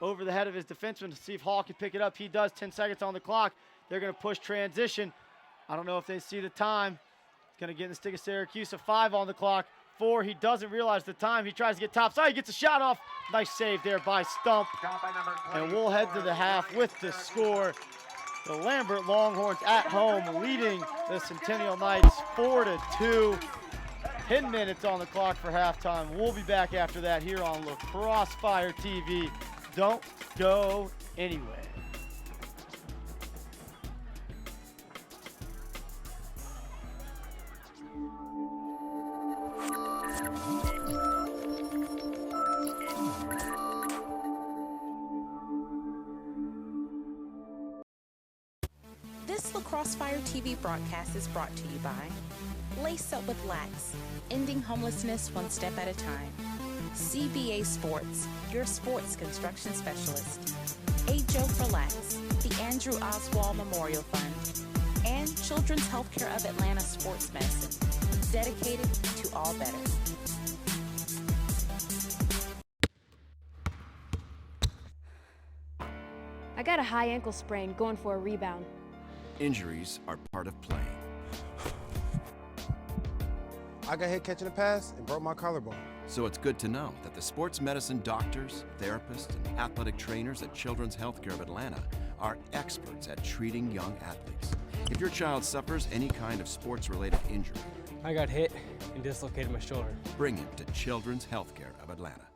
over the head of his defenseman to see if Hall can pick it up. He does. 10 seconds on the clock. They're going to push transition. I don't know if they see the time. He's going to get in the stick of Siracusa. 5 on the clock. 4. He doesn't realize the time. He tries to get topside. He gets a shot off. Nice save there by Stump. And we'll head to the half with the score. The Lambert Longhorns at home leading the Centennial Knights 4-2. 10 minutes on the clock for halftime. We'll be back after that here on Lacrosse Fire TV. Don't go anywhere. This Lacrosse Fire TV broadcast is brought to you by Lace up with Lax, ending homelessness one step at a time. CBA Sports, your sports construction specialist. A Joe for Lax, the Andrew Oswald Memorial Fund, and Children's Healthcare of Atlanta Sports Medicine, dedicated to all better. I got a high ankle sprain going for a rebound. Injuries are part of playing. I got hit catching a pass and broke my collarbone. So it's good to know that the sports medicine doctors, therapists, and athletic trainers at Children's Healthcare of Atlanta are experts at treating young athletes. If your child suffers any kind of sports-related injury, I got hit and dislocated my shoulder. bring him to Children's Healthcare of Atlanta.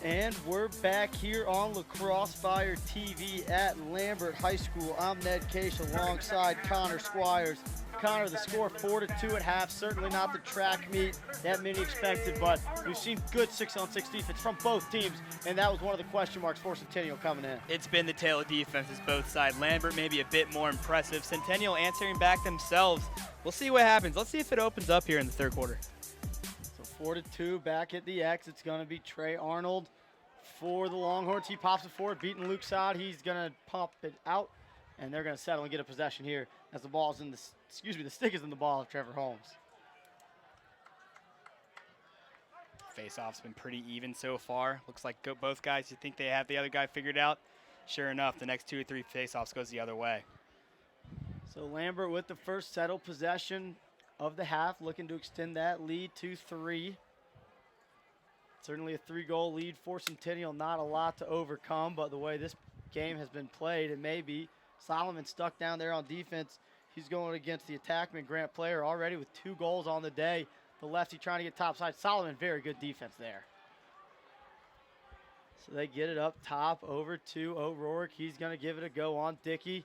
And we're back here on Lacrosse Fire TV at Lambert High School. I'm Ned Case alongside Connor Squires. Connor, the score 4-2 at half. Certainly not the track meet that many expected, but we've seen good 6-on-6 defense from both teams, and that was one of the question marks for Centennial coming in. It's been the tale of defenses both sides. Lambert maybe a bit more impressive. Centennial answering back themselves. We'll see what happens. Let's see if it opens up here in the third quarter. So 4-2 back at the X. It's going to be Trey Arnold for the Longhorns. He pops it forward, beating Luke Sod. He's going to pump it out, and they're going to settle and get a possession here as the ball's in the the stick is in the ball of Trevor Holmes. Face-off's been pretty even so far. Looks like both guys, you think they have the other guy figured out. Sure enough, the next 2 or 3 face-offs goes the other way. So Lambert with the first settled possession of the half, looking to extend that lead to 3. Certainly a 3-goal lead for Centennial. Not a lot to overcome, but the way this game has been played, it may be. Solomon stuck down there on defense. He's going against the attackman, Grant Player, already with 2 goals on the day. The lefty trying to get topside. Solomon, very good defense there. So they get it up top over to O'Rourke. He's going to give it a go on Dickey.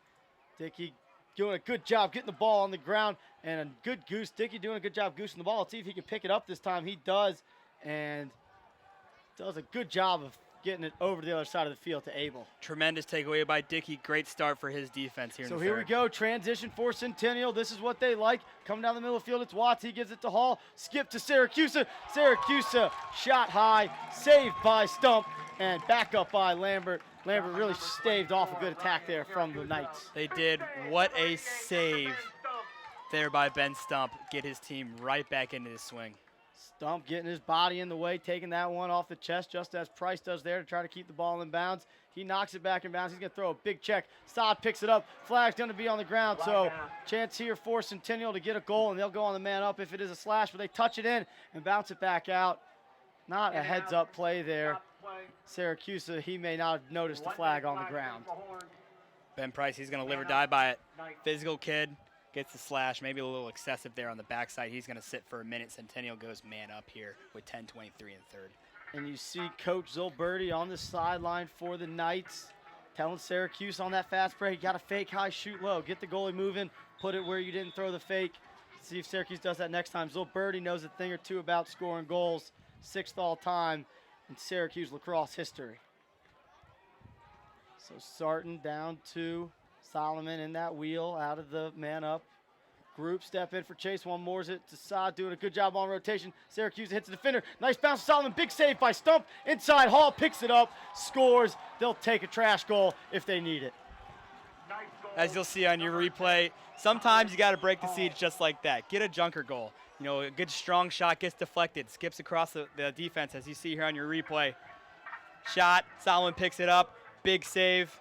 Dickey doing a good job getting the ball on the ground, and a good goose. Dickey doing a good job goosing the ball. Let's see if he can pick it up this time. He does, and does a good job of getting it over to the other side of the field to Abel. Tremendous takeaway by Dickey. Great start for his defense here in the third. So here we go, transition for Centennial. This is what they like. Coming down the middle of the field, it's Watts. He gives it to Hall. Skip to Syracuse. Syracuse shot high, saved by Stump, and back up by Lambert. Lambert really staved off a good attack there from the Knights. They did. What a save there by Ben Stump. Get his team right back into the swing. Stump getting his body in the way, taking that one off the chest just as Price does there to try to keep the ball in bounds. He knocks it back in bounds. He's going to throw a big check. Sod picks it up. Flag's going to be on the ground. So chance here for Centennial to get a goal, and they'll go on the man up if it is a slash, but they touch it in and bounce it back out. Not a heads-up play there. Syracuse, he may not have noticed the flag on the ground. Ben Price, he's going to live or die by it. Physical kid. Gets the slash, maybe a little excessive there on the backside. He's going to sit for a minute. Centennial goes man up here with 10:23 in third. And you see Coach Zilberti on the sideline for the Knights, telling Syracuse on that fast break, got to fake high, shoot low, get the goalie moving, put it where you didn't throw the fake. See if Syracuse does that next time. Zilberti knows a thing or two about scoring goals, 6th all time in Syracuse lacrosse history. So Sarton down to Solomon in that wheel, out of the man-up group. Step in for Chase. One more's it to Saad, doing a good job on rotation. Syracuse hits the defender. Nice bounce to Solomon. Big save by Stump. Inside, Hall picks it up, scores. They'll take a trash goal if they need it. As you'll see on your replay, sometimes you got to break the siege just like that. Get a junker goal. You know, a good strong shot gets deflected, skips across the defense, as you see here on your replay. Shot, Solomon picks it up. Big save.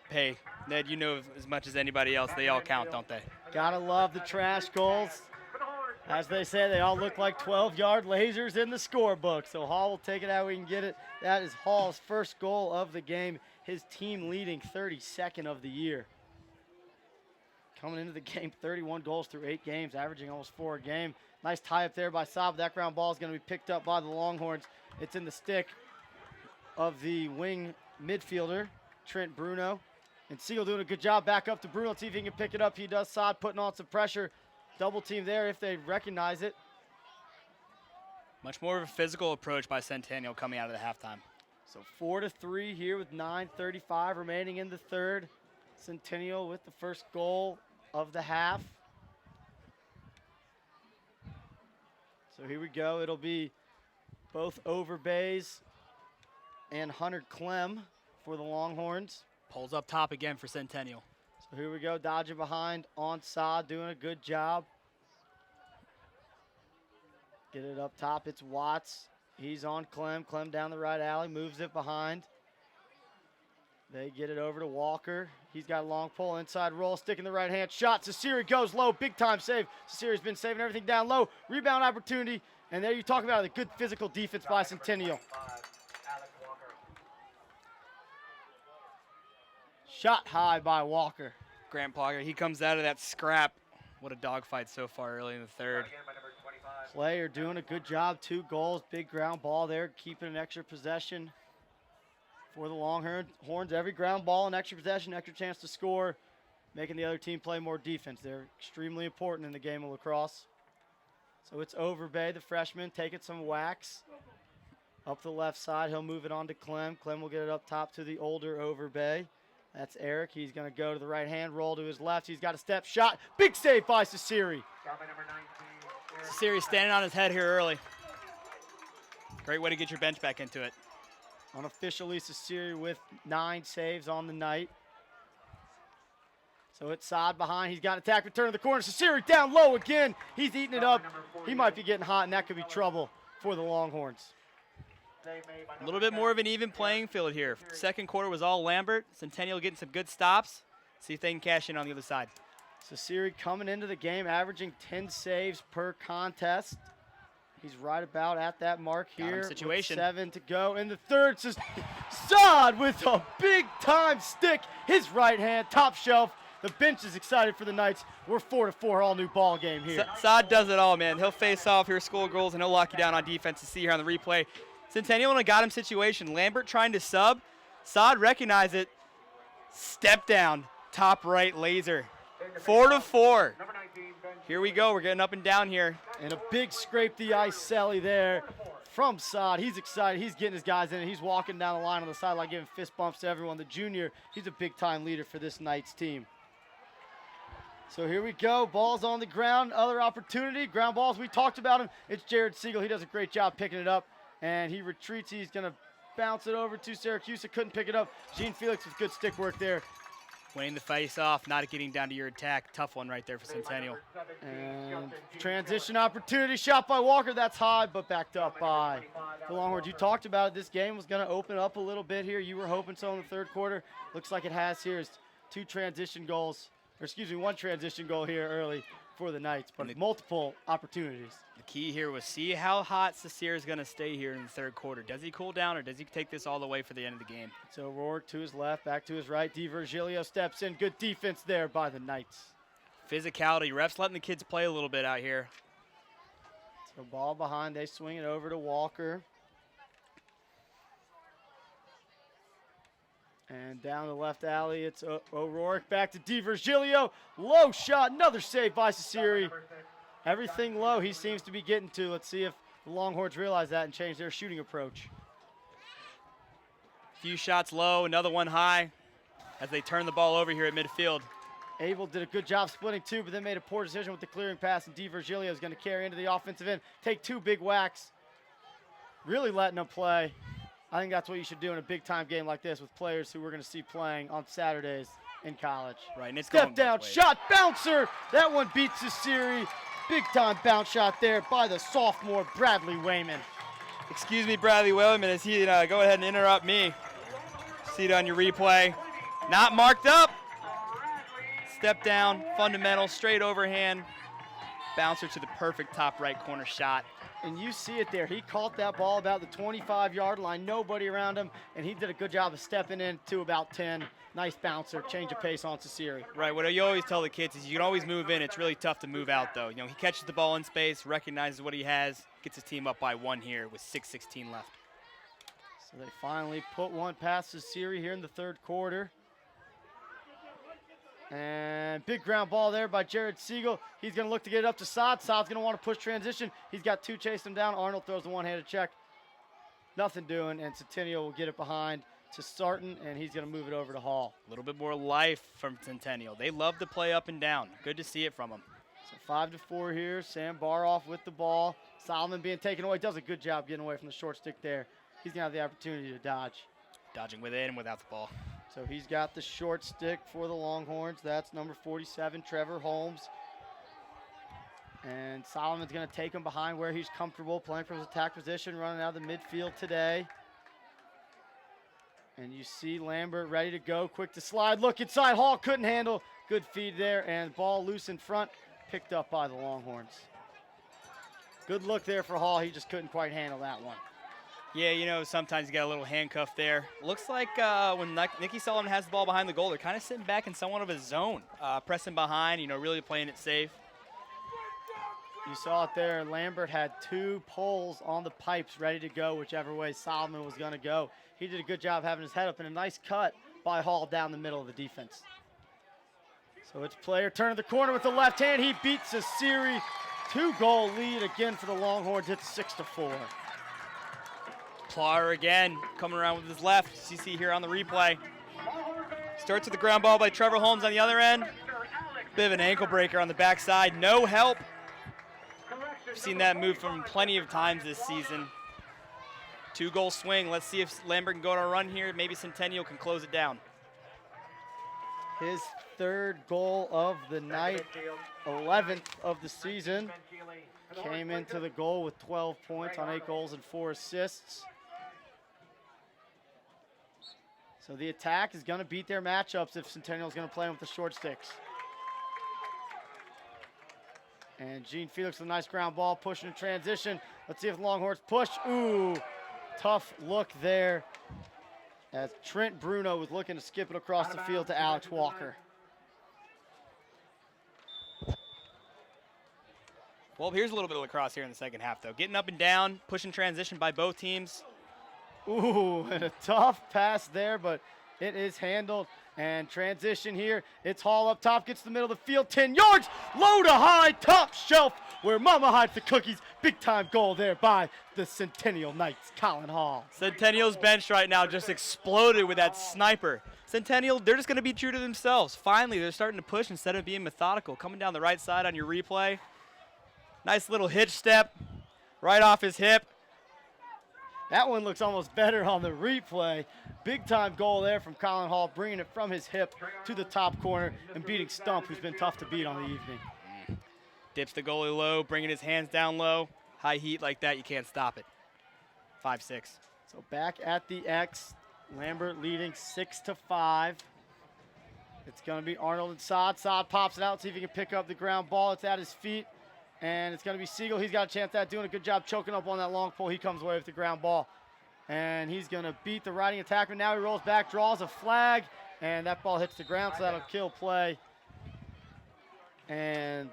Hey, Ned, you know as much as anybody else, they all count, don't they? Gotta love the trash goals. As they say, they all look like 12-yard lasers in the scorebook. So Hall will take it out. We can get it. That is Hall's first goal of the game. His team leading 32nd of the year. Coming into the game, 31 goals through 8 games, averaging almost 4 a game. Nice tie up there by Saab. That ground ball is going to be picked up by the Longhorns. It's in the stick of the wing midfielder, Trent Bruno. And Siegel doing a good job back up to Bruno. See if he can pick it up. He does. Saad putting on some pressure. Double team there if they recognize it. Much more of a physical approach by Centennial coming out of the halftime. So 4-3 here with 9:35 remaining in the third. Centennial with the first goal of the half. So here we go. It'll be both Overbays and Hunter Clem for the Longhorns. Pulls up top again for Centennial. So here we go, dodging behind on Saad, doing a good job. Get it up top, it's Watts. He's on Clem. Clem down the right alley, moves it behind. They get it over to Walker. He's got a long pull, inside roll, stick in the right hand. Shot, Sasiri goes low, big time save. Sasiri's been saving everything down low. Rebound opportunity, and there you talk about the good physical defense by Centennial. Shot high by Walker. Grant Plogger, he comes out of that scrap. What a dogfight so far early in the third. Player doing a good job, 2 goals, big ground ball there, keeping an extra possession For the Longhorns, every ground ball, an extra possession, extra chance to score, making the other team play more defense. They're extremely important in the game of lacrosse. So it's Overbay, the freshman, taking some wax. Up the left side, he'll move it on to Clem. Clem will get it up top to the older Overbay. That's Eric. He's going to go to the right hand, roll to his left. He's got a step shot. Big save by Sasiri. Sasiri standing on his head here early. Great way to get your bench back into it. Unofficially, Sasiri with 9 saves on the night. So it's Saad behind. He's got an attack return to the corner. Sasiri down low again. He's eating it up. He might be getting hot, and that could be trouble for the Longhorns. A little bit more of an even playing field here. Second quarter was all Lambert. Centennial getting some good stops. See if they can cash in on the other side. Sasiri coming into the game, averaging 10 saves per contest. He's right about at that mark here. Situation. With 7 to go. In the third, Saad with a big-time stick. His right hand, top shelf. The bench is excited for the Knights. We're 4-4, all new ball game here. Saad does it all, man. He'll face off here, score goals, and he'll lock you down on defense. To see here on the replay. Centennial in a got him situation. Lambert trying to sub. Saad recognized it. Step down, top right laser. 4-4. Here we go. We're getting up and down here. And a big scrape the ice celly there from Saad. He's excited. He's getting his guys in it. He's walking down the line on the sideline, giving fist bumps to everyone. The junior, he's a big-time leader for this Knights team. So here we go. Ball's on the ground. Other opportunity. Ground balls. We talked about him. It's Jared Siegel. He does a great job picking it up. And he retreats. He's going to bounce it over to Syracuse. Couldn't pick it up. Gene Felix with good stick work there. Winning the face-off, not getting down to your attack. Tough one right there for Centennial. And transition opportunity. Shot by Walker. That's high, but backed up by the Longhorns. You talked about it. This game was going to open up a little bit here. You were hoping so in the third quarter. Looks like it has here. It's 2 transition goals. Or excuse me, 1 transition goal here early for the Knights, but multiple opportunities. The key here was see how hot Sasir is going to stay here in the third quarter. Does he cool down, or does he take this all the way for the end of the game? So Rourke to his left, back to his right. DiVirgilio steps in. Good defense there by the Knights. Physicality. Refs letting the kids play a little bit out here. So ball behind. They swing it over to Walker. And down the left alley, it's O'Rourke. Back to DiVirgilio. Low shot. Another save by Sasiri. Everything low he seems to be getting to. Let's see if the Longhorns realize that and change their shooting approach. Few shots low, another one high as they turn the ball over here at midfield. Abel did a good job splitting 2, but then made a poor decision with the clearing pass, and DiVirgilio is going to carry into the offensive end. Take 2 big whacks. Really letting them play. I think that's what you should do in a big-time game like this with players who we're going to see playing on Saturdays in college. Right, and it's Step down, shot, bouncer. That one beats Sasiri. Big-time bounce shot there by the sophomore Bradley Wayman. Excuse me, Bradley Wayman, as he go ahead and interrupt me. See it on your replay. Not marked up. Step down, fundamental, straight overhand. Bouncer to the perfect top right corner shot. And you see it there. He caught that ball about the 25-yard line, nobody around him, and he did a good job of stepping in to about 10. Nice bouncer, change of pace on Sasiri. Right, what you always tell the kids is you can always move in. It's really tough to move out, though. You know, he catches the ball in space, recognizes what he has, gets his team up by 1 here with 6:16 left. So they finally put one past Sasiri here in the third quarter. And big ground ball there by Jared Siegel. He's going to look to get it up to Saad. Saad's going to want to push transition. He's got 2 chasing him down. Arnold throws the one-handed check. Nothing doing, and Centennial will get it behind to Sarton, and he's going to move it over to Hall. A little bit more life from Centennial. They love to play up and down. Good to see it from them. So 5-4 here. Sam Baroff with the ball. Solomon being taken away. Does a good job getting away from the short stick there. He's going to have the opportunity to dodge. Dodging with it and without the ball. So he's got the short stick for the Longhorns. That's number 47, Trevor Holmes. And Solomon's going to take him behind where he's comfortable, playing from his attack position, running out of the midfield today. And you see Lambert ready to go, quick to slide. Look inside, Hall couldn't handle. Good feed there, and ball loose in front, picked up by the Longhorns. Good look there for Hall. He just couldn't quite handle that one. Yeah, you know, sometimes you got a little handcuff there. Looks like when Nicky Sullivan has the ball behind the goal, they're kind of sitting back in somewhat of a zone, pressing behind, you know, really playing it safe. You saw it there. Lambert had 2 poles on the pipes ready to go, whichever way Solomon was going to go. He did a good job having his head up, and a nice cut by Hall down the middle of the defense. So it's player turning the corner with the left hand. He beats a series 2-goal lead again for the Longhorns. It's 6-4. Plar again, coming around with his left. As you see here on the replay. Starts with the ground ball by Trevor Holmes on the other end. Bit of an ankle breaker on the backside. No help. We've seen that move from plenty of times this season. 2-goal swing. Let's see if Lambert can go on a run here. Maybe Centennial can close it down. His 3rd goal of the night, 11th of the season. Came into the goal with 12 points on 8 goals and 4 assists. So the attack is going to beat their matchups if Centennial is going to play them with the short sticks. And Gene Felix with a nice ground ball, pushing in transition. Let's see if the Longhorns push. Ooh, tough look there as Trent Bruno was looking to skip it across the field to Alex Walker. Well, here's a little bit of lacrosse here in the second half, though. Getting up and down, pushing transition by both teams. Ooh, and a tough pass there, but it is handled. And transition here. It's Hall up top, gets to the middle of the field, 10 yards, low to high, top shelf, where Mama hides the cookies. Big time goal there by the Centennial Knights, Colin Hall. Centennial's bench right now just exploded with that sniper. Centennial, they're just going to be true to themselves. Finally, they're starting to push instead of being methodical. Coming down the right side on your replay. Nice little hitch step right off his hip. That one looks almost better on the replay. Big time goal there from Colin Hall, bringing it from his hip to the top corner and beating Stump, who's been tough to beat on the evening. Dips the goalie low, bringing his hands down low. High heat like that, you can't stop it. 5-6. So back at the X, Lambert leading 6-5. It's going to be Arnold and Sod. Sod pops it out, see if he can pick up the ground ball. It's at his feet. And it's going to be Siegel. He's got a chance at that, doing a good job choking up on that long pole. He comes away with the ground ball. And he's going to beat the riding attacker. Now he rolls back, draws a flag, and that ball hits the ground, so that'll kill play. And,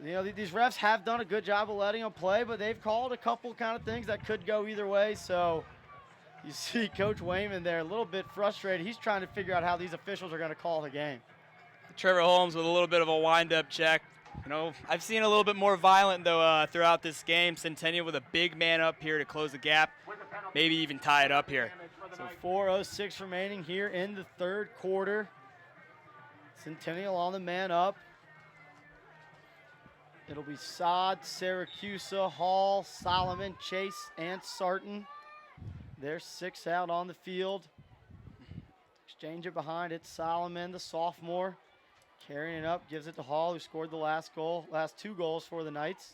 you know, these refs have done a good job of letting them play, but they've called a couple kind of things that could go either way. So you see Coach Wayman there a little bit frustrated. He's trying to figure out how these officials are going to call the game. Trevor Holmes with a little bit of a wind-up check. You know, I've seen a little bit more violent, though, throughout this game. Centennial with a big man up here to close the gap, maybe even tie it up here. So 4:06 remaining here in the 3rd quarter. Centennial on the man up. It'll be Sod, Syracusa, Hall, Solomon, Chase, and Sarton. There's 6 out on the field. Exchange it behind. It's Solomon, the sophomore. Carrying it up, gives it to Hall, who scored the last 2 goals for the Knights.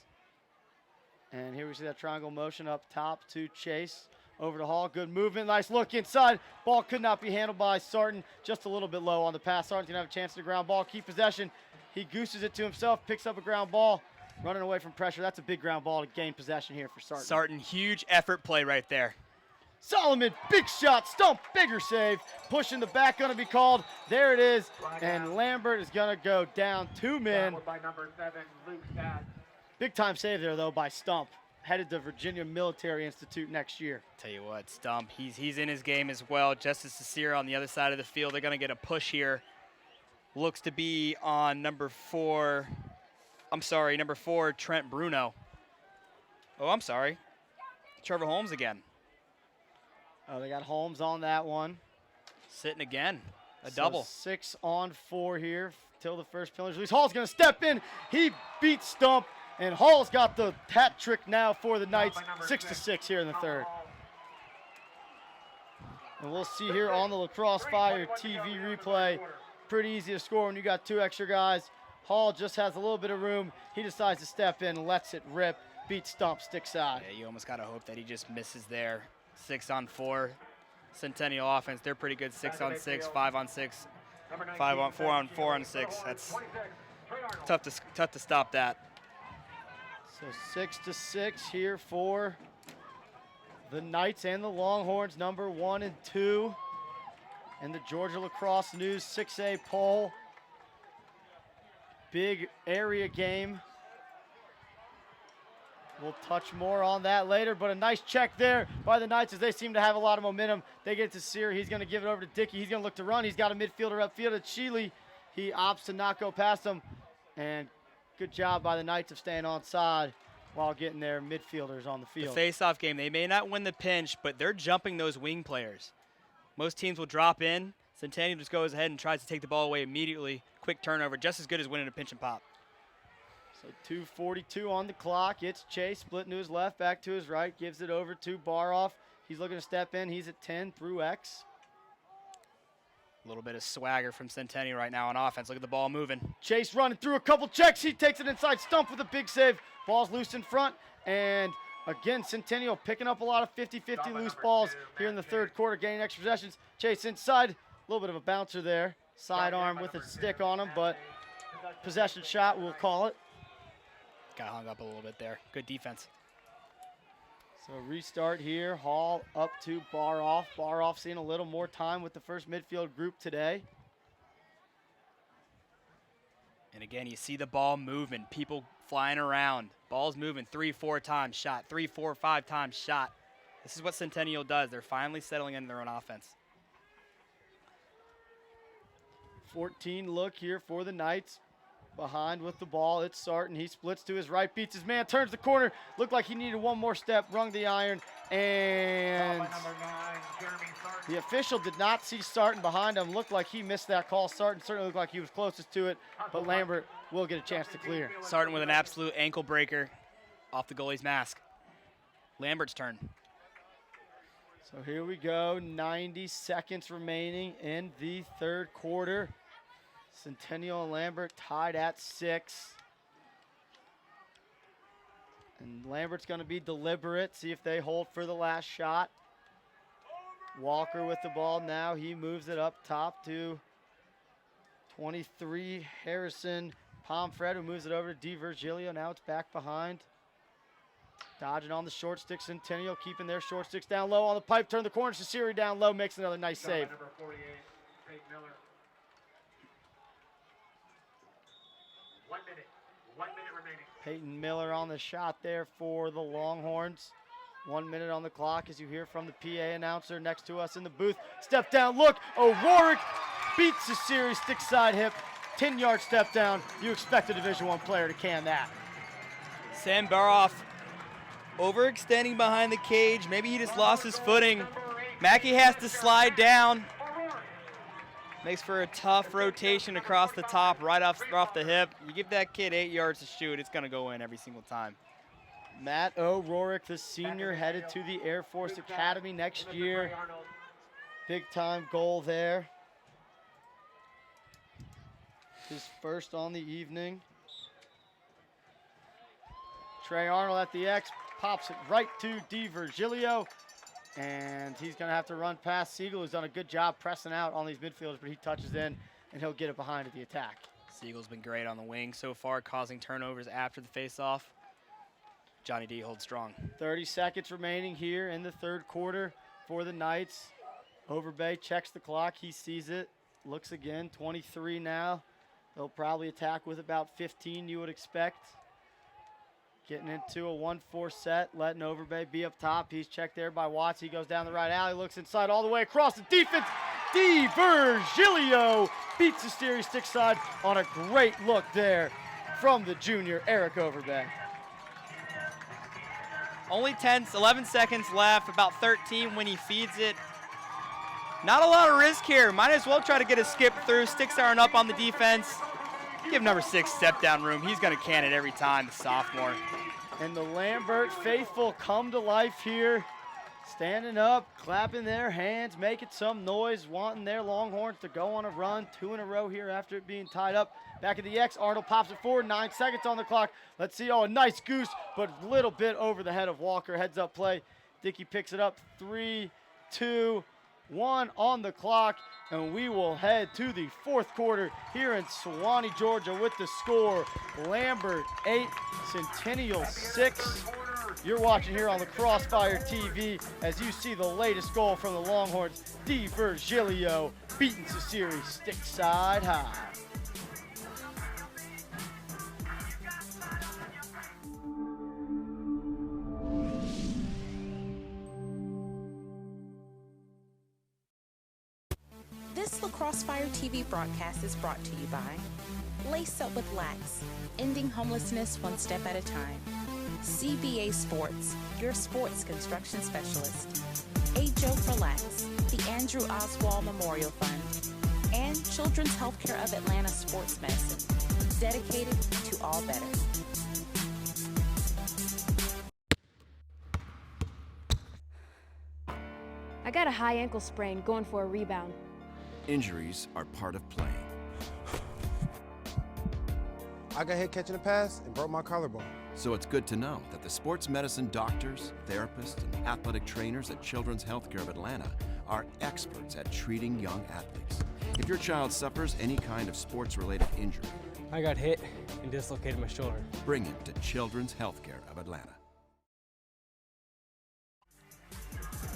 And here we see that triangle motion up top to Chase. Over to Hall, good movement, nice look inside. Ball could not be handled by Sarton, just a little bit low on the pass. Sarton's gonna have a chance to ground ball, keep possession. He gooses it to himself, picks up a ground ball, running away from pressure. That's a big ground ball to gain possession here for Sarton. Sarton, huge effort play right there. Solomon, big shot, Stump, bigger save. Pushing the back, gonna be called. There it is, and Lambert is gonna go down 2 men. Big time save there though by Stump. Headed to Virginia Military Institute next year. Tell you what, Stump, he's in his game as well. Justice Cecere on the other side of the field. They're gonna get a push here. Looks to be on number 4, Trent Bruno. Oh, I'm sorry. Trevor Holmes again. Oh, they got Holmes on that one. Sitting again, a So double. 6 on 4 here till the first penalty release. Hall's gonna step in. He beats Stump, and Hall's got the hat trick now for the Knights. 6-6 here in the 3rd. And we'll see here on the Lacrosse Fire TV replay. Pretty easy to score when you got 2 extra guys. Hall just has a little bit of room. He decides to step in, lets it rip, beats Stump stick side. Yeah, you almost gotta hope that he just misses there. 6 on 4. Centennial offense, they're pretty good. 6 on 6, 5 on 6, 4 on 6. That's tough to stop that. So 6-6 here for the Knights and the Longhorns, number 1 and 2. And the Georgia Lacrosse News 6A poll. big area game. We'll touch more on that later, but a nice check there by the Knights as they seem to have a lot of momentum. They get it to Sear. He's going to give it over to Dickey. He's going to look to run. He's got a midfielder upfield at Sheely. He opts to not go past him, and good job by the Knights of staying onside while getting their midfielders on the field. The face-off game, they may not win the pinch, but they're jumping those wing players. Most teams will drop in. Centennial just goes ahead and tries to take the ball away immediately. Quick turnover, just as good as winning a pinch and pop. So 2:42 on the clock. It's Chase splitting to his left, back to his right. Gives it over to Baroff. He's looking to step in. He's at 10 through X. A little bit of swagger from Centennial right now on offense. Look at the ball moving. Chase running through a couple checks. He takes it inside stump with a big save. Ball's loose in front. And again, Centennial picking up a lot of 50-50 loose balls here in the third quarter, gaining extra possessions. Chase inside. A little bit of a bouncer there. Sidearm with a stick on him, but possession shot, we'll call it. Got hung up a little bit there. Good defense. So restart here. Hall up to Baroff. Baroff seeing a little more time with the first midfield group today. And again, you see the ball moving. People flying around. Ball's moving 3-4 times shot. 3-4-5 times shot. This is what Centennial does. They're finally settling into their own offense. 14 look here for the Knights. Behind with the ball, it's Sarton. He splits to his right, beats his man, turns the corner. Looked like he needed one more step, rung the iron, and the official did not see Sarton behind him. Looked like he missed that call. Sarton certainly looked like he was closest to it, but Lambert will get a chance to clear. Sarton with an absolute ankle breaker off the goalie's mask. Lambert's turn. So here we go, 90 seconds remaining in the third quarter. Centennial and Lambert tied at 6. And Lambert's going to be deliberate, see if they hold for the last shot. Walker with the ball now. He moves it up top to 23, Harrison Pomfret, who moves it over to Di Virgilio. Now it's back behind. Dodging on the short stick. Centennial keeping their short sticks down low on the pipe. Turn the corner. Shasiri down low. Makes another nice save. Number 48, Peyton Miller. 1 minute. 1 minute remaining. Peyton Miller on the shot there for the Longhorns. 1 minute on the clock as you hear from the PA announcer next to us in the booth. Step down, look. O'Rourke beats the series, stick side hip. 10-yard step down. You expect a Division I player to can that. Sam Baroff overextending behind the cage. Maybe he just lost his footing. Mackey has to slide down. Makes for a tough rotation across the top, right off the hip. You give that kid 8 yards to shoot, it's going to go in every single time. Matt O'Rourke, the senior, headed to the Air Force Academy next year. Big-time goal there. His first on the evening. Trey Arnold at the X, pops it right to Di Virgilio. And he's going to have to run past Siegel, who's done a good job pressing out on these midfielders, but he touches in, and he'll get it behind at the attack. Siegel's been great on the wing so far, causing turnovers after the faceoff. Johnny D holds strong. 30 seconds remaining here in the third quarter for the Knights. Overbay checks the clock. He sees it, looks again, 23 now. They'll probably attack with about 15, you would expect. Getting into a 1-4 set, letting Overbay be up top. He's checked there by Watts. He goes down the right alley, looks inside all the way across the defense. Di Virgilio beats the steering stick side on a great look there from the junior Eric Overbay. Only 11 seconds left, about 13 when he feeds it. Not a lot of risk here. Might as well try to get a skip through. Sticks aren't up on the defense. Give number 6 step down room. He's going to can it every time, the sophomore. And the Lambert faithful come to life here. Standing up, clapping their hands, making some noise, wanting their Longhorns to go on a run. 2 in a row here after it being tied up. Back at the X, Arnold pops it forward, 9 seconds on the clock. Let's see, a nice goose, but a little bit over the head of Walker. Heads up play. Dickey picks it up, 3, 2, 1 on the clock, and we will head to the fourth quarter here in Suwanee, Georgia with the score. Lambert 8, Centennial 6. You're watching here on Lacrosse Fire TV as you see the latest goal from the Longhorns. Di Virgilio beating Cesiri stick side high. This Lacrosse Fire TV broadcast is brought to you by Lace Up with Lax, ending homelessness one step at a time. CBA Sports, your sports construction specialist. A Joe for Lax, the Andrew Oswald Memorial Fund, and Children's Healthcare of Atlanta Sports Medicine, dedicated to all better. I got a high ankle sprain going for a rebound. Injuries are part of playing. I got hit catching a pass and broke my collarbone. So it's good to know that the sports medicine doctors, therapists, and athletic trainers at Children's Healthcare of Atlanta are experts at treating young athletes. If your child suffers any kind of sports-related injury, I got hit and dislocated my shoulder. bring him to Children's Healthcare of Atlanta.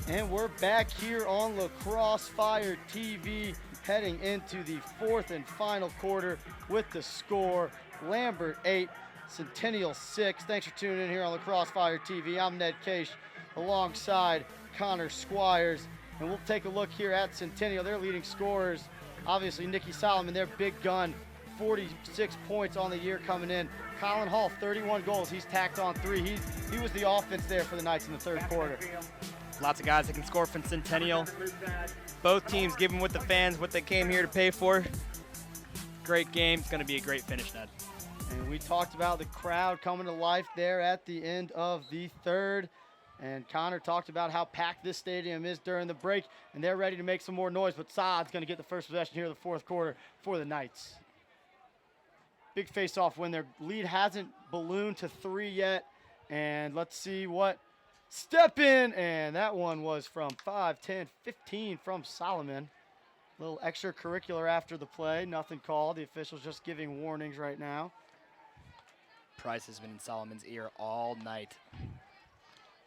And we're back here on Lacrosse Fire TV, heading into the fourth and final quarter with the score, Lambert 8, Centennial 6. Thanks for tuning in here on Lacrosse Fire TV. I'm Ned Case alongside Connor Squires. And we'll take a look here at Centennial. Their leading scorers, obviously Nicky Solomon, their big gun, 46 points on the year coming in. Colin Hall, 31 goals. He's tacked on 3. He was the offense there for the Knights in the third quarter. Lots of guys that can score from Centennial. Both teams giving what the fans, what they came here to pay for. Great game. It's going to be a great finish, Ned. And we talked about the crowd coming to life there at the end of the third. And Connor talked about how packed this stadium is during the break, and they're ready to make some more noise, but Saad's going to get the first possession here in the fourth quarter for the Knights. Big face-off win. Their lead hasn't ballooned to 3 yet, and let's see what step in, and that one was from 5, 10, 15 from Solomon. A little extracurricular after the play, nothing called. The officials just giving warnings right now. Price has been in Solomon's ear all night.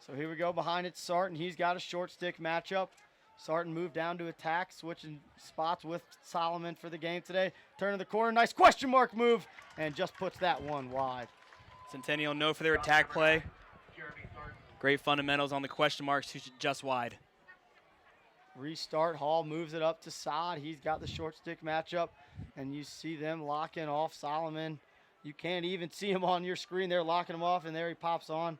So here we go, behind it, Sarton. He's got a short stick matchup. Sarton moved down to attack, switching spots with Solomon for the game today. Turning the corner, nice question mark move, and just puts that one wide. Centennial known for their attack play. Great fundamentals on the question marks, just wide. Restart, Hall moves it up to Saad. He's got the short stick matchup, and you see them locking off Solomon. You can't even see him on your screen. They're locking him off, and there he pops on.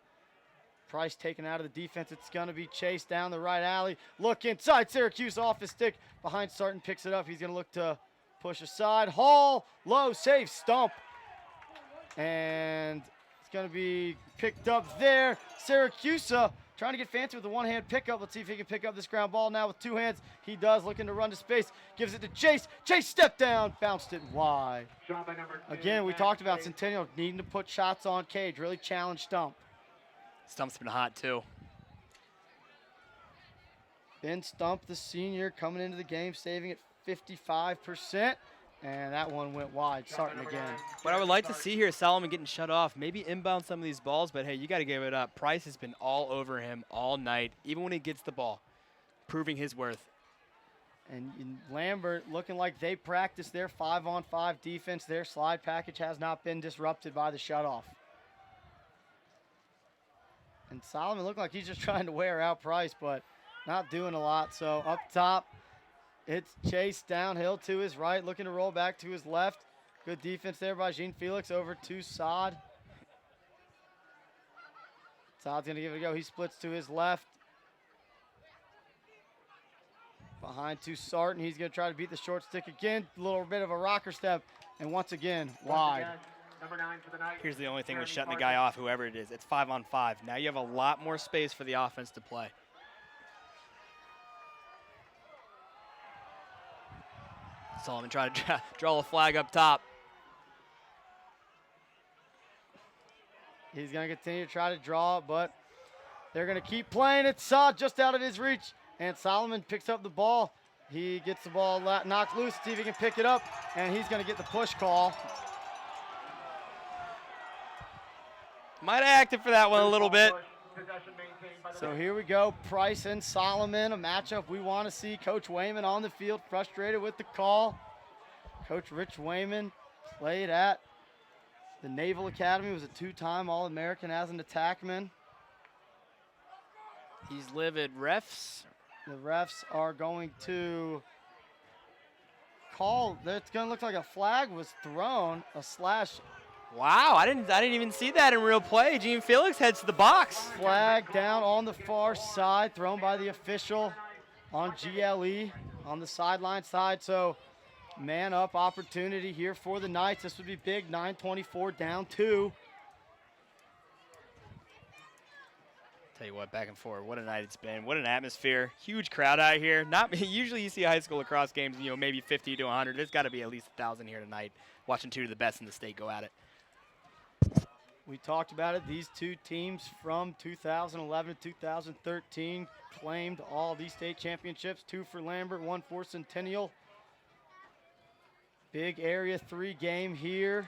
Price taken out of the defense. It's going to be chased down the right alley. Look inside. Syracuse off his stick. Behind Sarton, picks it up. He's going to look to push aside. Hall, low, save, stump. And it's going to be picked up there. Syracuse trying to get fancy with the one-hand pickup. Let's see if he can pick up this ground ball now with 2 hands. He does, looking to run to space. Gives it to Chase. Chase stepped down, bounced it wide. Again, we talked about Centennial needing to put shots on cage, really challenge Stump. Stump's been hot, too. Ben Stump, the senior, coming into the game, saving at 55%. And that one went wide, Sarton again. What I would like to see here is Solomon getting shut off. Maybe inbound some of these balls, but hey, you got to give it up. Price has been all over him all night, even when he gets the ball, proving his worth. And Lambert looking like they practice their 5-on-5 defense. Their slide package has not been disrupted by the shutoff. And Solomon looked like he's just trying to wear out Price, but not doing a lot. So up top, it's Chase downhill to his right, looking to roll back to his left. Good defense there by Jean Felix over to Saad. Saad's going to give it a go. He splits to his left. Behind to Sarton. He's going to try to beat the short stick again. A little bit of a rocker step. And once again, wide. Here's the only thing with shutting the guy off, whoever it is. It's 5-on-5. Now you have a lot more space for the offense to play. Solomon trying to draw a flag up top. He's going to continue to try to draw it, but they're going to keep playing it. Saad just out of his reach, and Solomon picks up the ball. He gets the ball knocked loose, see if he can pick it up, and he's going to get the push call. Might have acted for that one a little bit. So here we go, Price and Solomon, a matchup we want to see. Coach Wayman on the field, frustrated with the call. Coach Rich Wayman played at the Naval Academy, was a 2-time All-American as an attackman. He's livid. Refs. The refs are going to call. It's going to look like a flag was thrown, a slash. Wow, I didn't even see that in real play. Gene Felix heads to the box. Flag down on the far side, thrown by the official on GLE on the sideline side. So man up opportunity here for the Knights. This would be big, 9:24 down 2. Tell you what, back and forth, what a night it's been. What an atmosphere. Huge crowd out here. Not usually you see high school lacrosse games, maybe 50 to 100. There's got to be at least 1,000 here tonight watching two of the best in the state go at it. We talked about it. These two teams from 2011 to 2013 claimed all these state championships, 2 for Lambert, 1 for Centennial. Big Area 3 game here.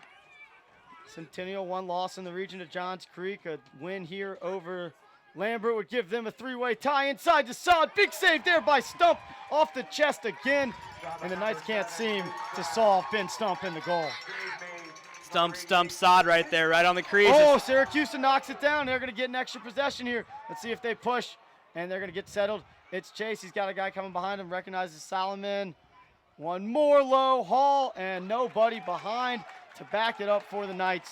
Centennial, 1 loss in the region to Johns Creek. A win here over Lambert would give them a 3-way tie inside to Sod. Big save there by Stump off the chest again. And the Knights can't seem to solve Ben Stump in the goal. Stump, Sod right there, right on the crease. Oh, Syracuse knocks it down. They're going to get an extra possession here. Let's see if they push, and they're going to get settled. It's Chase. He's got a guy coming behind him, recognizes Solomon. One more low haul, and nobody behind to back it up for the Knights.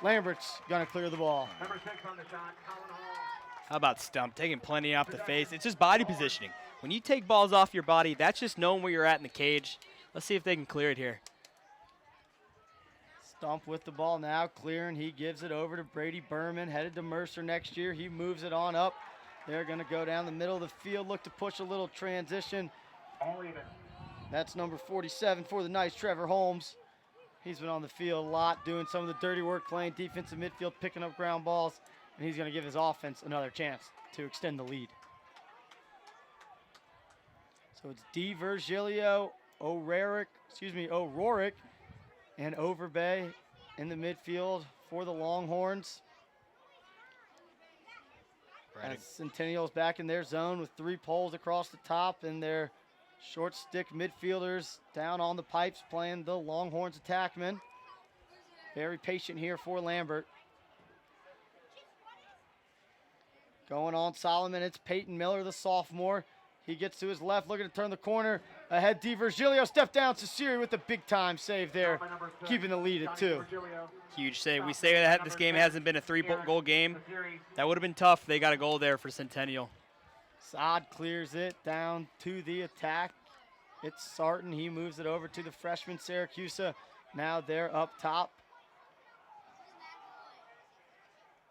Lambert's going to clear the ball. Number 6 on the shot, Colin Hall. How about Stump taking plenty off the face? It's just body positioning. When you take balls off your body, that's just knowing where you're at in the cage. Let's see if they can clear it here. Stump with the ball now, clearing. He gives it over to Brady Berman, headed to Mercer next year. He moves it on up. They're going to go down the middle of the field, look to push a little transition. All even. That's number 47 for the Knights, Trevor Holmes. He's been on the field a lot, doing some of the dirty work, playing defensive midfield, picking up ground balls, and he's going to give his offense another chance to extend the lead. So it's D. Virgilio, O'Rourke, and Overbay in the midfield for the Longhorns. Right. As Centennial's back in their zone with 3 poles across the top, and their short stick midfielders down on the pipes playing the Longhorns attackmen. Very patient here for Lambert. Going on Solomon, it's Peyton Miller, the sophomore. He gets to his left, looking to turn the corner. Ahead, Di Virgilio, step down to Siri with a big-time save there, keeping the lead at 2. Huge save. We say that this game hasn't been a 3-goal game. That would have been tough. They got a goal there for Centennial. Sod clears it down to the attack. It's Sarton. He moves it over to the freshman Syracuse. Now they're up top.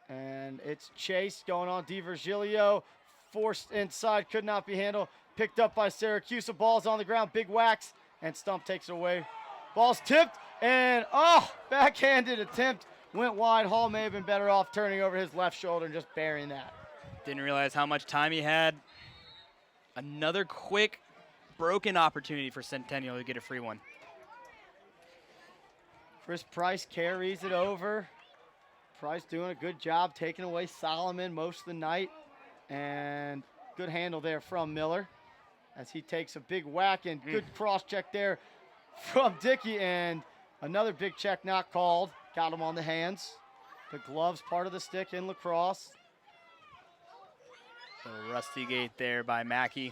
And it's Chase going on Di Virgilio. Forced inside, could not be handled. Picked up by Syracuse. Ball's on the ground, big whacks, and Stump takes it away. Ball's tipped, and backhanded attempt. Went wide. Hall may have been better off turning over his left shoulder and just burying that. Didn't realize how much time he had. Another quick, broken opportunity for Centennial to get a free one. Chris Price carries it over. Price doing a good job taking away Solomon most of the night. And good handle there from Miller as he takes a big whack, and good cross check there from Dickey, and another big check not called. Got him on the hands. The gloves part of the stick in lacrosse. Little rusty gate there by Mackey.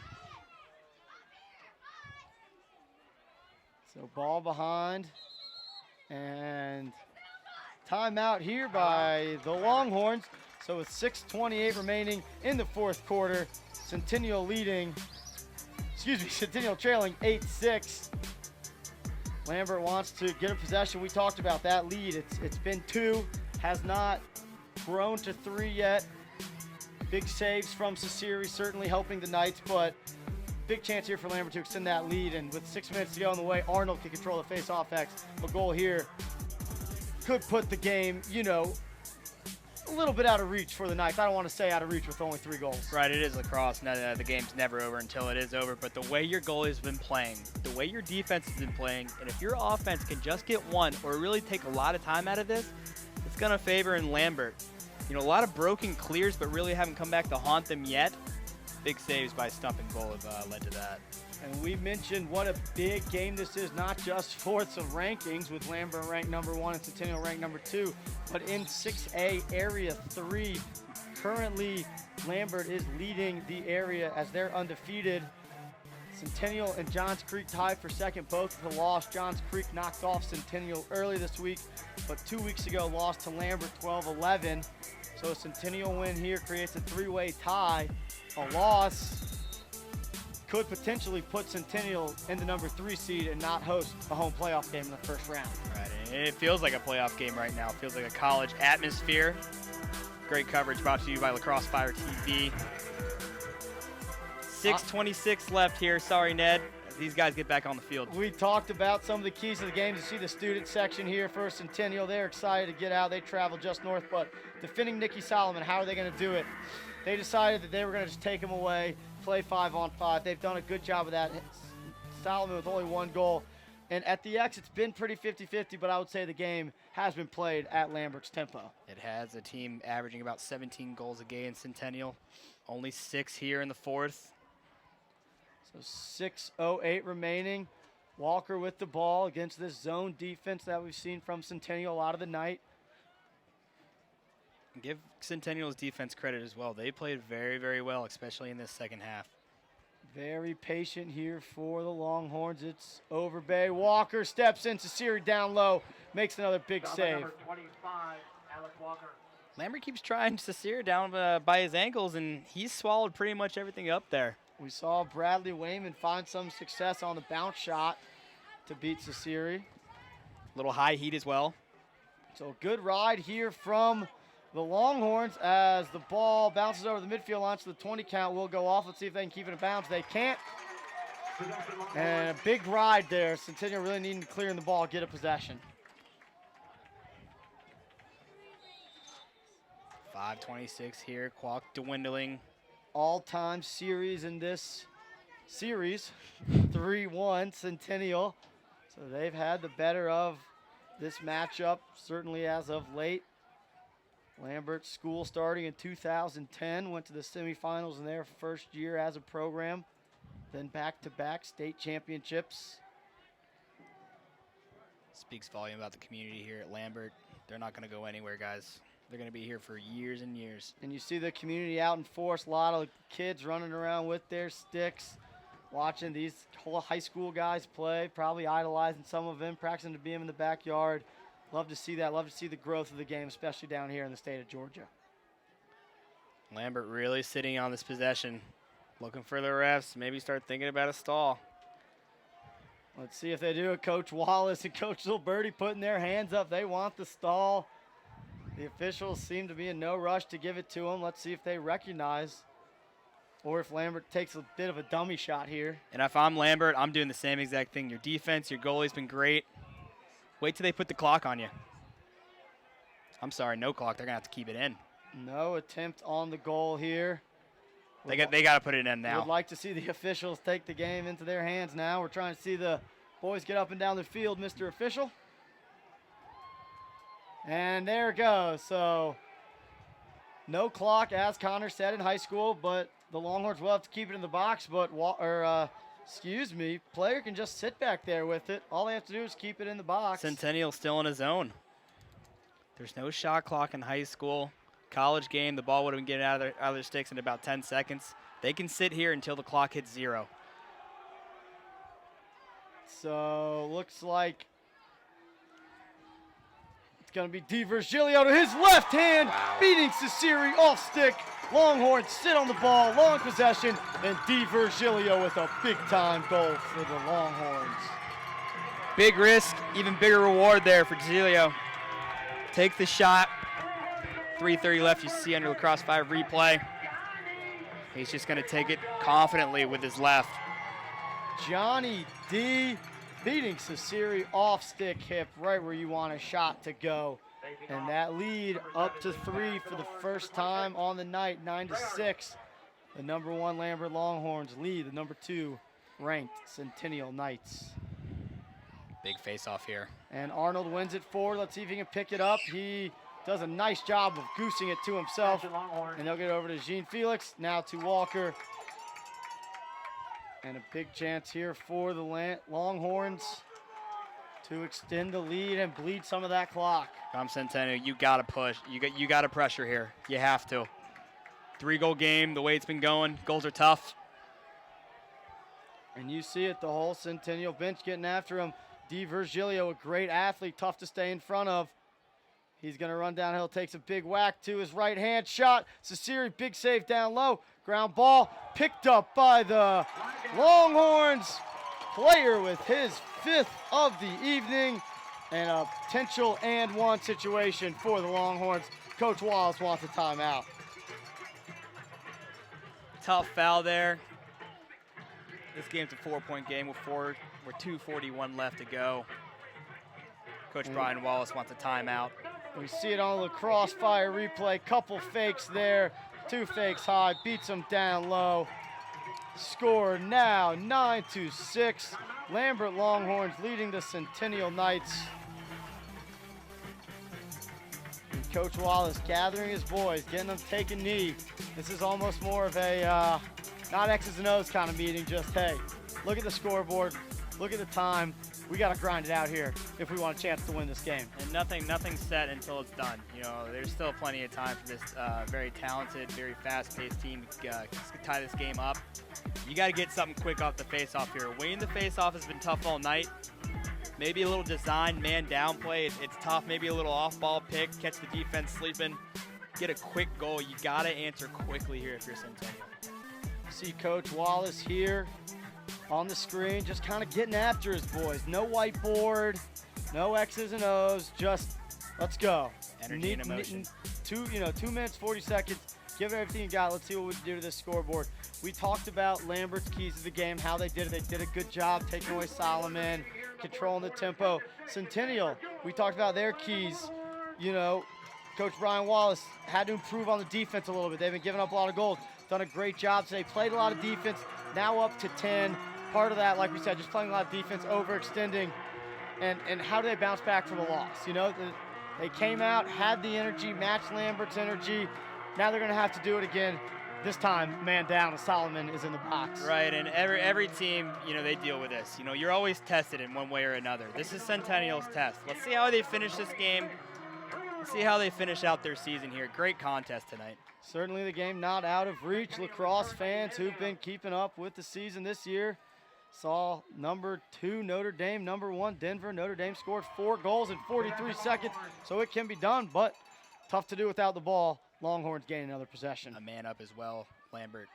So ball behind, and timeout here by the Longhorns. So with 6:28 remaining in the 4th quarter, Centennial trailing 8-6. Lambert wants to get a possession. We talked about that lead. It's been 2, has not grown to 3 yet. Big saves from Sasiri certainly helping the Knights, but big chance here for Lambert to extend that lead. And with 6 minutes to go on the way, Arnold can control the face-off X. A goal here could put the game, a little bit out of reach for the Knights. I don't want to say out of reach with only 3 goals. Right, it is lacrosse. The game's never over until it is over. But the way your goalie's been playing, the way your defense has been playing, and if your offense can just get one or really take a lot of time out of this, it's going to favor in Lambert. A lot of broken clears, but really haven't come back to haunt them yet. Big saves by Stump and goal have led to that. And we mentioned what a big game this is, not just for some rankings with Lambert ranked number 1 and Centennial ranked number 2, but in 6A Area 3. Currently, Lambert is leading the area as they're undefeated. Centennial and Johns Creek tied for second, both with a loss. Johns Creek knocked off Centennial early this week, but 2 weeks ago lost to Lambert 12-11. So a Centennial win here creates a three-way tie. A loss could potentially put Centennial in the number 3 seed and not host a home playoff game in the first round. Right, and it feels like a playoff game right now. It feels like a college atmosphere. Great coverage brought to you by Lacrosse Fire TV. 6:26 left here. Sorry, Ned. As these guys get back on the field. We talked about some of the keys to the game. You see the student section here for Centennial. They're excited to get out. They travel just north, but defending Nicky Solomon, how are they going to do it? They decided that they were going to just take him away, play 5-on-5. They've done a good job of that. Solomon with only 1 goal. And at the X, it's been pretty 50-50, but I would say the game has been played at Lambert's tempo. It has a team averaging about 17 goals a game in Centennial. Only 6 here in the fourth. So 6:08 remaining. Walker with the ball against this zone defense that we've seen from Centennial a lot of the night. Give Centennial's defense credit as well. They played very, very well, especially in this second half. Very patient here for the Longhorns. It's Overbay. Walker steps in. Sasiri down low. Makes another big save. Number 25, Alex Walker. Lambert keeps trying to steer down by his ankles, and he's swallowed pretty much everything up there. We saw Bradley Wayman find some success on the bounce shot to beat Sasiri. Little high heat as well. So good ride here from the Longhorns as the ball bounces over the midfield line, so the 20 count will go off. Let's see if they can keep it in bounds. They can't. And a big ride there. Centennial really needing to clear the ball, get a possession. 5:26 here, clock dwindling. All-time series in this series, 3-1 Centennial. So they've had the better of this matchup, certainly as of late. Lambert school starting in 2010, went to the semifinals in their first year as a program, then back-to-back state championships. Speaks volume about the community here at Lambert. They're not going to go anywhere, guys. They're going to be here for years and years. And you see the community out in force, a lot of kids running around with their sticks, watching these high school guys play, probably idolizing some of them, practicing to be them in the backyard. Love to see that. Love to see the growth of the game, especially down here in the state of Georgia. Lambert really sitting on this possession, looking for the refs, maybe start thinking about a stall. Let's see if they do it. Coach Wallace and Coach Zilberti putting their hands up. They want the stall. The officials seem to be in no rush to give it to them. Let's see if they recognize or if Lambert takes a bit of a dummy shot here. And if I'm Lambert, I'm doing the same exact thing. Your defense, your goalie's been great. Wait till they put the clock on you. I'm sorry, no clock. They're going to have to keep it in. No attempt on the goal here. They got to put it in now. Would like to see the officials take the game into their hands now. We're trying to see the boys get up and down the field, Mr. Official. And there it goes. So no clock, as Connor said in high school, but the Longhorns will have to keep it in the box. But player can just sit back there with it. All they have to do is keep it in the box. Centennial still in his zone. There's no shot clock in high school. College game, the ball would have been getting out of their sticks in about 10 seconds. They can sit here until the clock hits 0. So looks like it's going to be DiVirgilio to his left hand, beating Sasiri off stick. Longhorns sit on the ball, long possession, and DiVirgilio with a big-time goal for the Longhorns. Big risk, even bigger reward there for Virgilio. Take the shot. 3:30 left, you see under Lacrosse Fire replay. He's just going to take it confidently with his left. Johnny D beating Sasiri off stick hip right where you want a shot to go. And that lead up to 3 for the first time on the night, 9-6. The number 1 Lambert Longhorns lead the number 2 ranked Centennial Knights. Big face-off here. And Arnold wins it forward. Let's see if he can pick it up. He does a nice job of goosing it to himself. And they'll get it over to Jean Felix, now to Walker. And a big chance here for the Longhorns to extend the lead and bleed some of that clock. Come Centennial, you got to push. You got to pressure here. You have to. 3-goal game, the way it's been going. Goals are tough. And you see it, the whole Centennial bench getting after him. Virgilio, a great athlete, tough to stay in front of. He's going to run downhill, takes a big whack to his right hand shot. Cesari, big save down low. Ground ball picked up by the Longhorns. Player with his 5th of the evening. And a potential and one situation for the Longhorns. Coach Wallace wants a timeout. Tough foul there. This game's a 4-point game with 2:41 left to go. Coach Brian Wallace wants a timeout. We see it on Lacrosse Fire replay. Couple fakes there. 2 fakes high. Beats them down low. Score now 9-6. Lambert Longhorns leading the Centennial Knights. And Coach Wallace gathering his boys, getting them take a knee. This is almost more of a not X's and O's kind of meeting, just hey, look at the scoreboard, look at the time. We got to grind it out here if we want a chance to win this game. And nothing's set until it's done. You know, there's still plenty of time for this very talented, very fast-paced team to tie this game up. You got to get something quick off the face-off here. Winning the face-off has been tough all night. Maybe a little design man-down play. It's tough. Maybe a little off-ball pick, catch the defense sleeping, get a quick goal. You got to answer quickly here if you're Centennial. See Coach Wallace here on the screen, just kind of getting after his boys. No whiteboard, no X's and O's, just let's go. Energy and emotion. 2 minutes, 40 seconds. Give it everything you got. Let's see what we can do to this scoreboard. We talked about Lambert's keys to the game, how they did it. They did a good job taking away Solomon, controlling the tempo. Centennial, we talked about their keys. You know, Coach Brian Wallace had to improve on the defense a little bit. They've been giving up a lot of goals. Done a great job today. Played a lot of defense. Now up to 10. Part of that, like we said, just playing a lot of defense, overextending. And how do they bounce back from a loss? You know, they came out, had the energy, matched Lambert's energy. Now they're going to have to do it again. This time, man down, and Solomon is in the box. Right, and every team, you know, they deal with this. You know, you're always tested in one way or another. This is Centennial's test. Let's see how they finish this game. Let's see how they finish out their season here. Great contest tonight. Certainly the game not out of reach. Lacrosse fans who've been keeping up with the season this year saw number 2 Notre Dame, number 1 Denver. Notre Dame scored 4 goals in 43 seconds, so it can be done, but tough to do without the ball. Longhorns gain another possession. A man up as well, Lambert.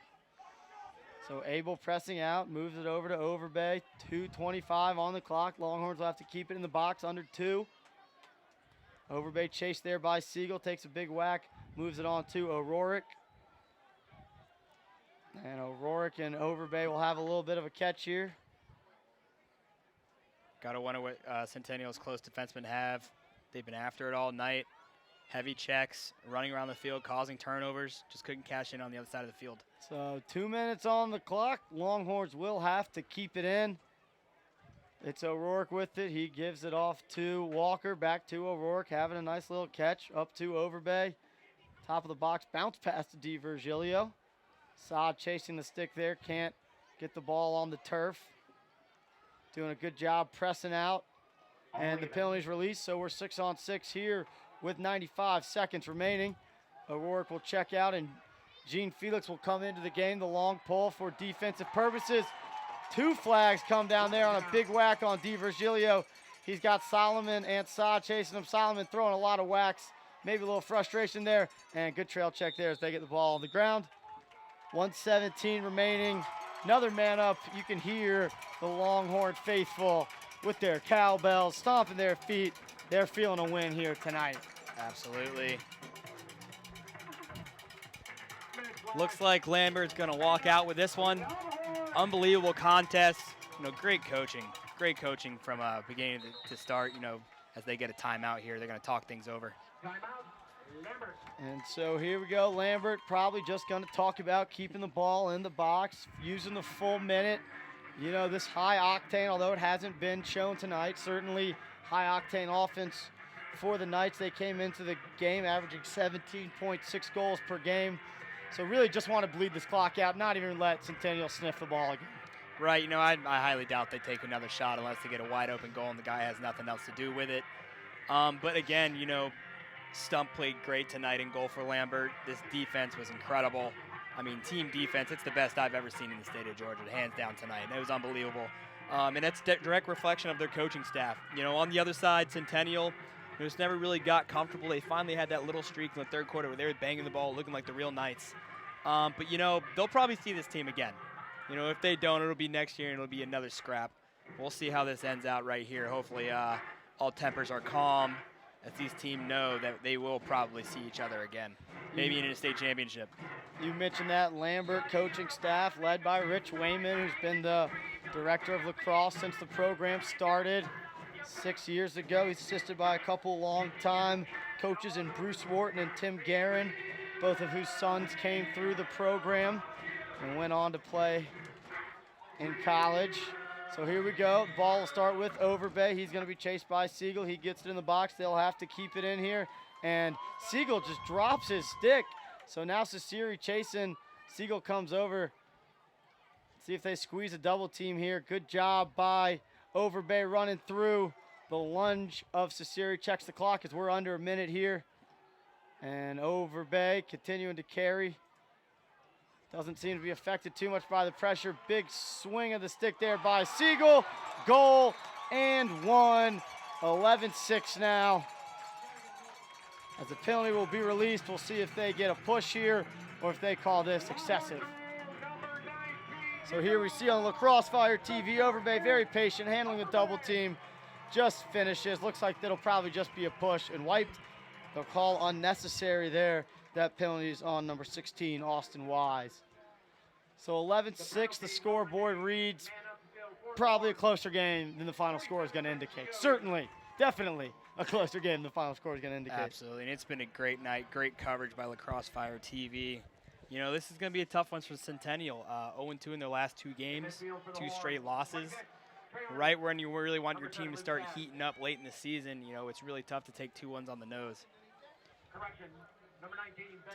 So Abel pressing out, moves it over to Overbay. 2:25 on the clock. Longhorns will have to keep it in the box under 2. Overbay chased there by Siegel, takes a big whack, moves it on to O'Rourke. And O'Rourke and Overbay will have a little bit of a catch here. Gotta wonder what Centennial's close defensemen have. They've been after it all night. Heavy checks, running around the field, causing turnovers. Just couldn't cash in on the other side of the field. So 2 minutes on the clock. Longhorns will have to keep it in. It's O'Rourke with it. He gives it off to Walker. Back to O'Rourke, having a nice little catch up to Overbay. Top of the box, bounce pass to Virgilio. Saad chasing the stick there, can't get the ball on the turf. Doing a good job pressing out. And the penalty's released, so we're 6-on-6 here with 95 seconds remaining. O'Rourke will check out, and Gene Felix will come into the game. The long pull for defensive purposes. 2 flags come down there on a big whack on Virgilio. He's got Solomon and Saad chasing him. Solomon throwing a lot of whacks. Maybe a little frustration there. And good trail check there as they get the ball on the ground. 1:17 remaining. Another man up. You can hear the Longhorn faithful with their cowbells stomping their feet. They're feeling a win here tonight. Absolutely. Looks like Lambert's going to walk out with this one. Unbelievable contest. You know, great coaching. Great coaching from beginning to start. You know, as they get a timeout here, they're going to talk things over. And so here we go. Lambert probably just going to talk about keeping the ball in the box, using the full minute. You know, this high octane, although it hasn't been shown tonight, certainly high octane offense for the Knights. They came into the game averaging 17.6 goals per game. So really just want to bleed this clock out, not even let Centennial sniff the ball again. Right, you know, I highly doubt they take another shot unless they get a wide open goal and the guy has nothing else to do with it. But again, you know, Stump played great tonight in goal for Lambert. This defense was incredible. I mean, team defense, it's the best I've ever seen in the state of Georgia, hands down tonight. It was unbelievable. And that's direct reflection of their coaching staff. You know, on the other side, Centennial, who just never really got comfortable. They finally had that little streak in the third quarter where they were banging the ball, looking like the real Knights. But, you know, they'll probably see this team again. You know, if they don't, it'll be next year and it'll be another scrap. We'll see how this ends out right here. Hopefully all tempers are calm as these teams know that they will probably see each other again, maybe in a state championship. You mentioned that Lambert coaching staff led by Rich Wayman, who's been the director of lacrosse since the program started 6 years ago. He's assisted by a couple long-time coaches in Bruce Wharton and Tim Guerin, both of whose sons came through the program and went on to play in college. So here we go. The ball will start with Overbay. He's going to be chased by Siegel. He gets it in the box. They'll have to keep it in here. And Siegel just drops his stick. So now Sasiri chasing. Siegel comes over. See if they squeeze a double team here. Good job by Overbay running through the lunge of Sasiri. Checks the clock as we're under a minute here. And Overbay continuing to carry. Doesn't seem to be affected too much by the pressure. Big swing of the stick there by Siegel. Goal and one. 11-6 now. As the penalty will be released, we'll see if they get a push here or if they call this excessive. So here we see on Lacrosse Fire TV, Overbay very patient, handling the double team. Just finishes. Looks like that'll probably just be a push and wiped. They'll call unnecessary there. That penalty is on number 16, Austin Wise. So 11-6, the scoreboard reads probably a closer game than the final score is going to indicate. Certainly, definitely a closer game than the final score is going to indicate. Absolutely, and it's been a great night, great coverage by Lacrosse Fire TV. You know, this is going to be a tough one for Centennial. 0-2 in their last 2 games, 2 straight losses. Right when you really want your team to start heating up late in the season, you know, it's really tough to take 2-1s on the nose.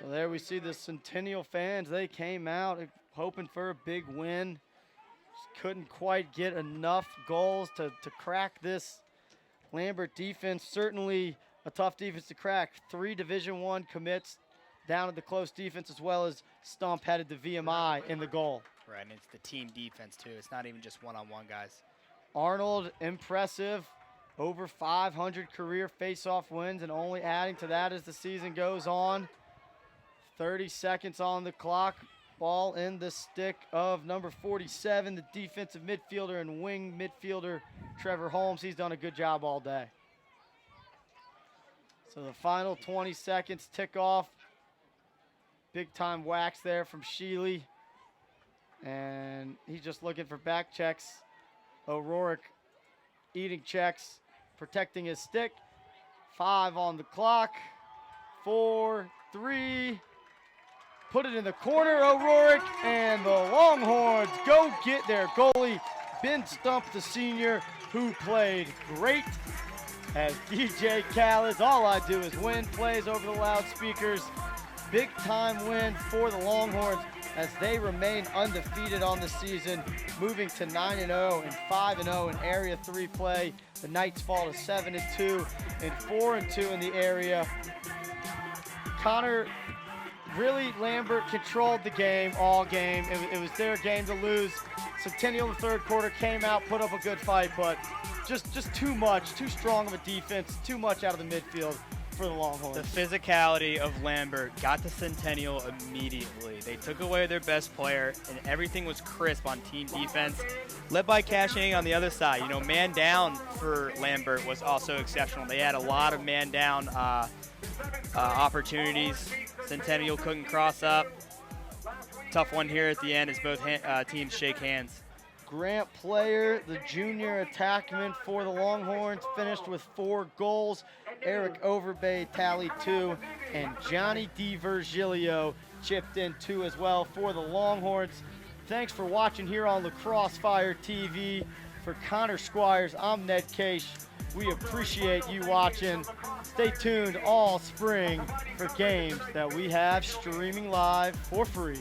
So there we see the Centennial fans. They came out hoping for a big win. Just couldn't quite get enough goals to crack this Lambert defense. Certainly a tough defense to crack. 3 Division I commits down to the close defense, as well as Stump headed to VMI in the goal. Right, and it's the team defense too. It's not even just one-on-one guys. Arnold, impressive. Over 500 career face-off wins, and only adding to that as the season goes on. 30 seconds on the clock. Ball in the stick of number 47, the defensive midfielder and wing midfielder, Trevor Holmes. He's done a good job all day. So the final 20 seconds tick off. Big time wax there from Sheely. And he's just looking for back checks. O'Rourke eating checks, protecting his stick. 5 on the clock. 4, 3. Put it in the corner, O'Rourke, and the Longhorns go get their goalie, Ben Stump, the senior, who played great as DJ Callis. All I do is win plays over the loudspeakers. Big time win for the Longhorns as they remain undefeated on the season, moving to 9-0 and 5-0 in Area 3 play. The Knights fall to 7-2 and 4-2 in the area. Connor, really, Lambert controlled the game all game. It was their game to lose. Centennial in the third quarter came out, put up a good fight, but just too much, too strong of a defense, too much out of the midfield for the Longhorns. The physicality of Lambert got to Centennial immediately. They took away their best player, and everything was crisp on team defense, led by Cashing on the other side. You know, man down for Lambert was also exceptional. They had a lot of man down opportunities. Centennial couldn't cross up. Tough one here at the end as both teams shake hands. Grant Player, the junior attackman for the Longhorns, finished with 4 goals. Eric Overbay tallied 2, and Johnny DiVirgilio chipped in 2 as well for the Longhorns. Thanks for watching here on Lacrosse Fire TV. For Connor Squires, I'm Ned Case. We appreciate you watching. Stay tuned all spring for games that we have streaming live for free.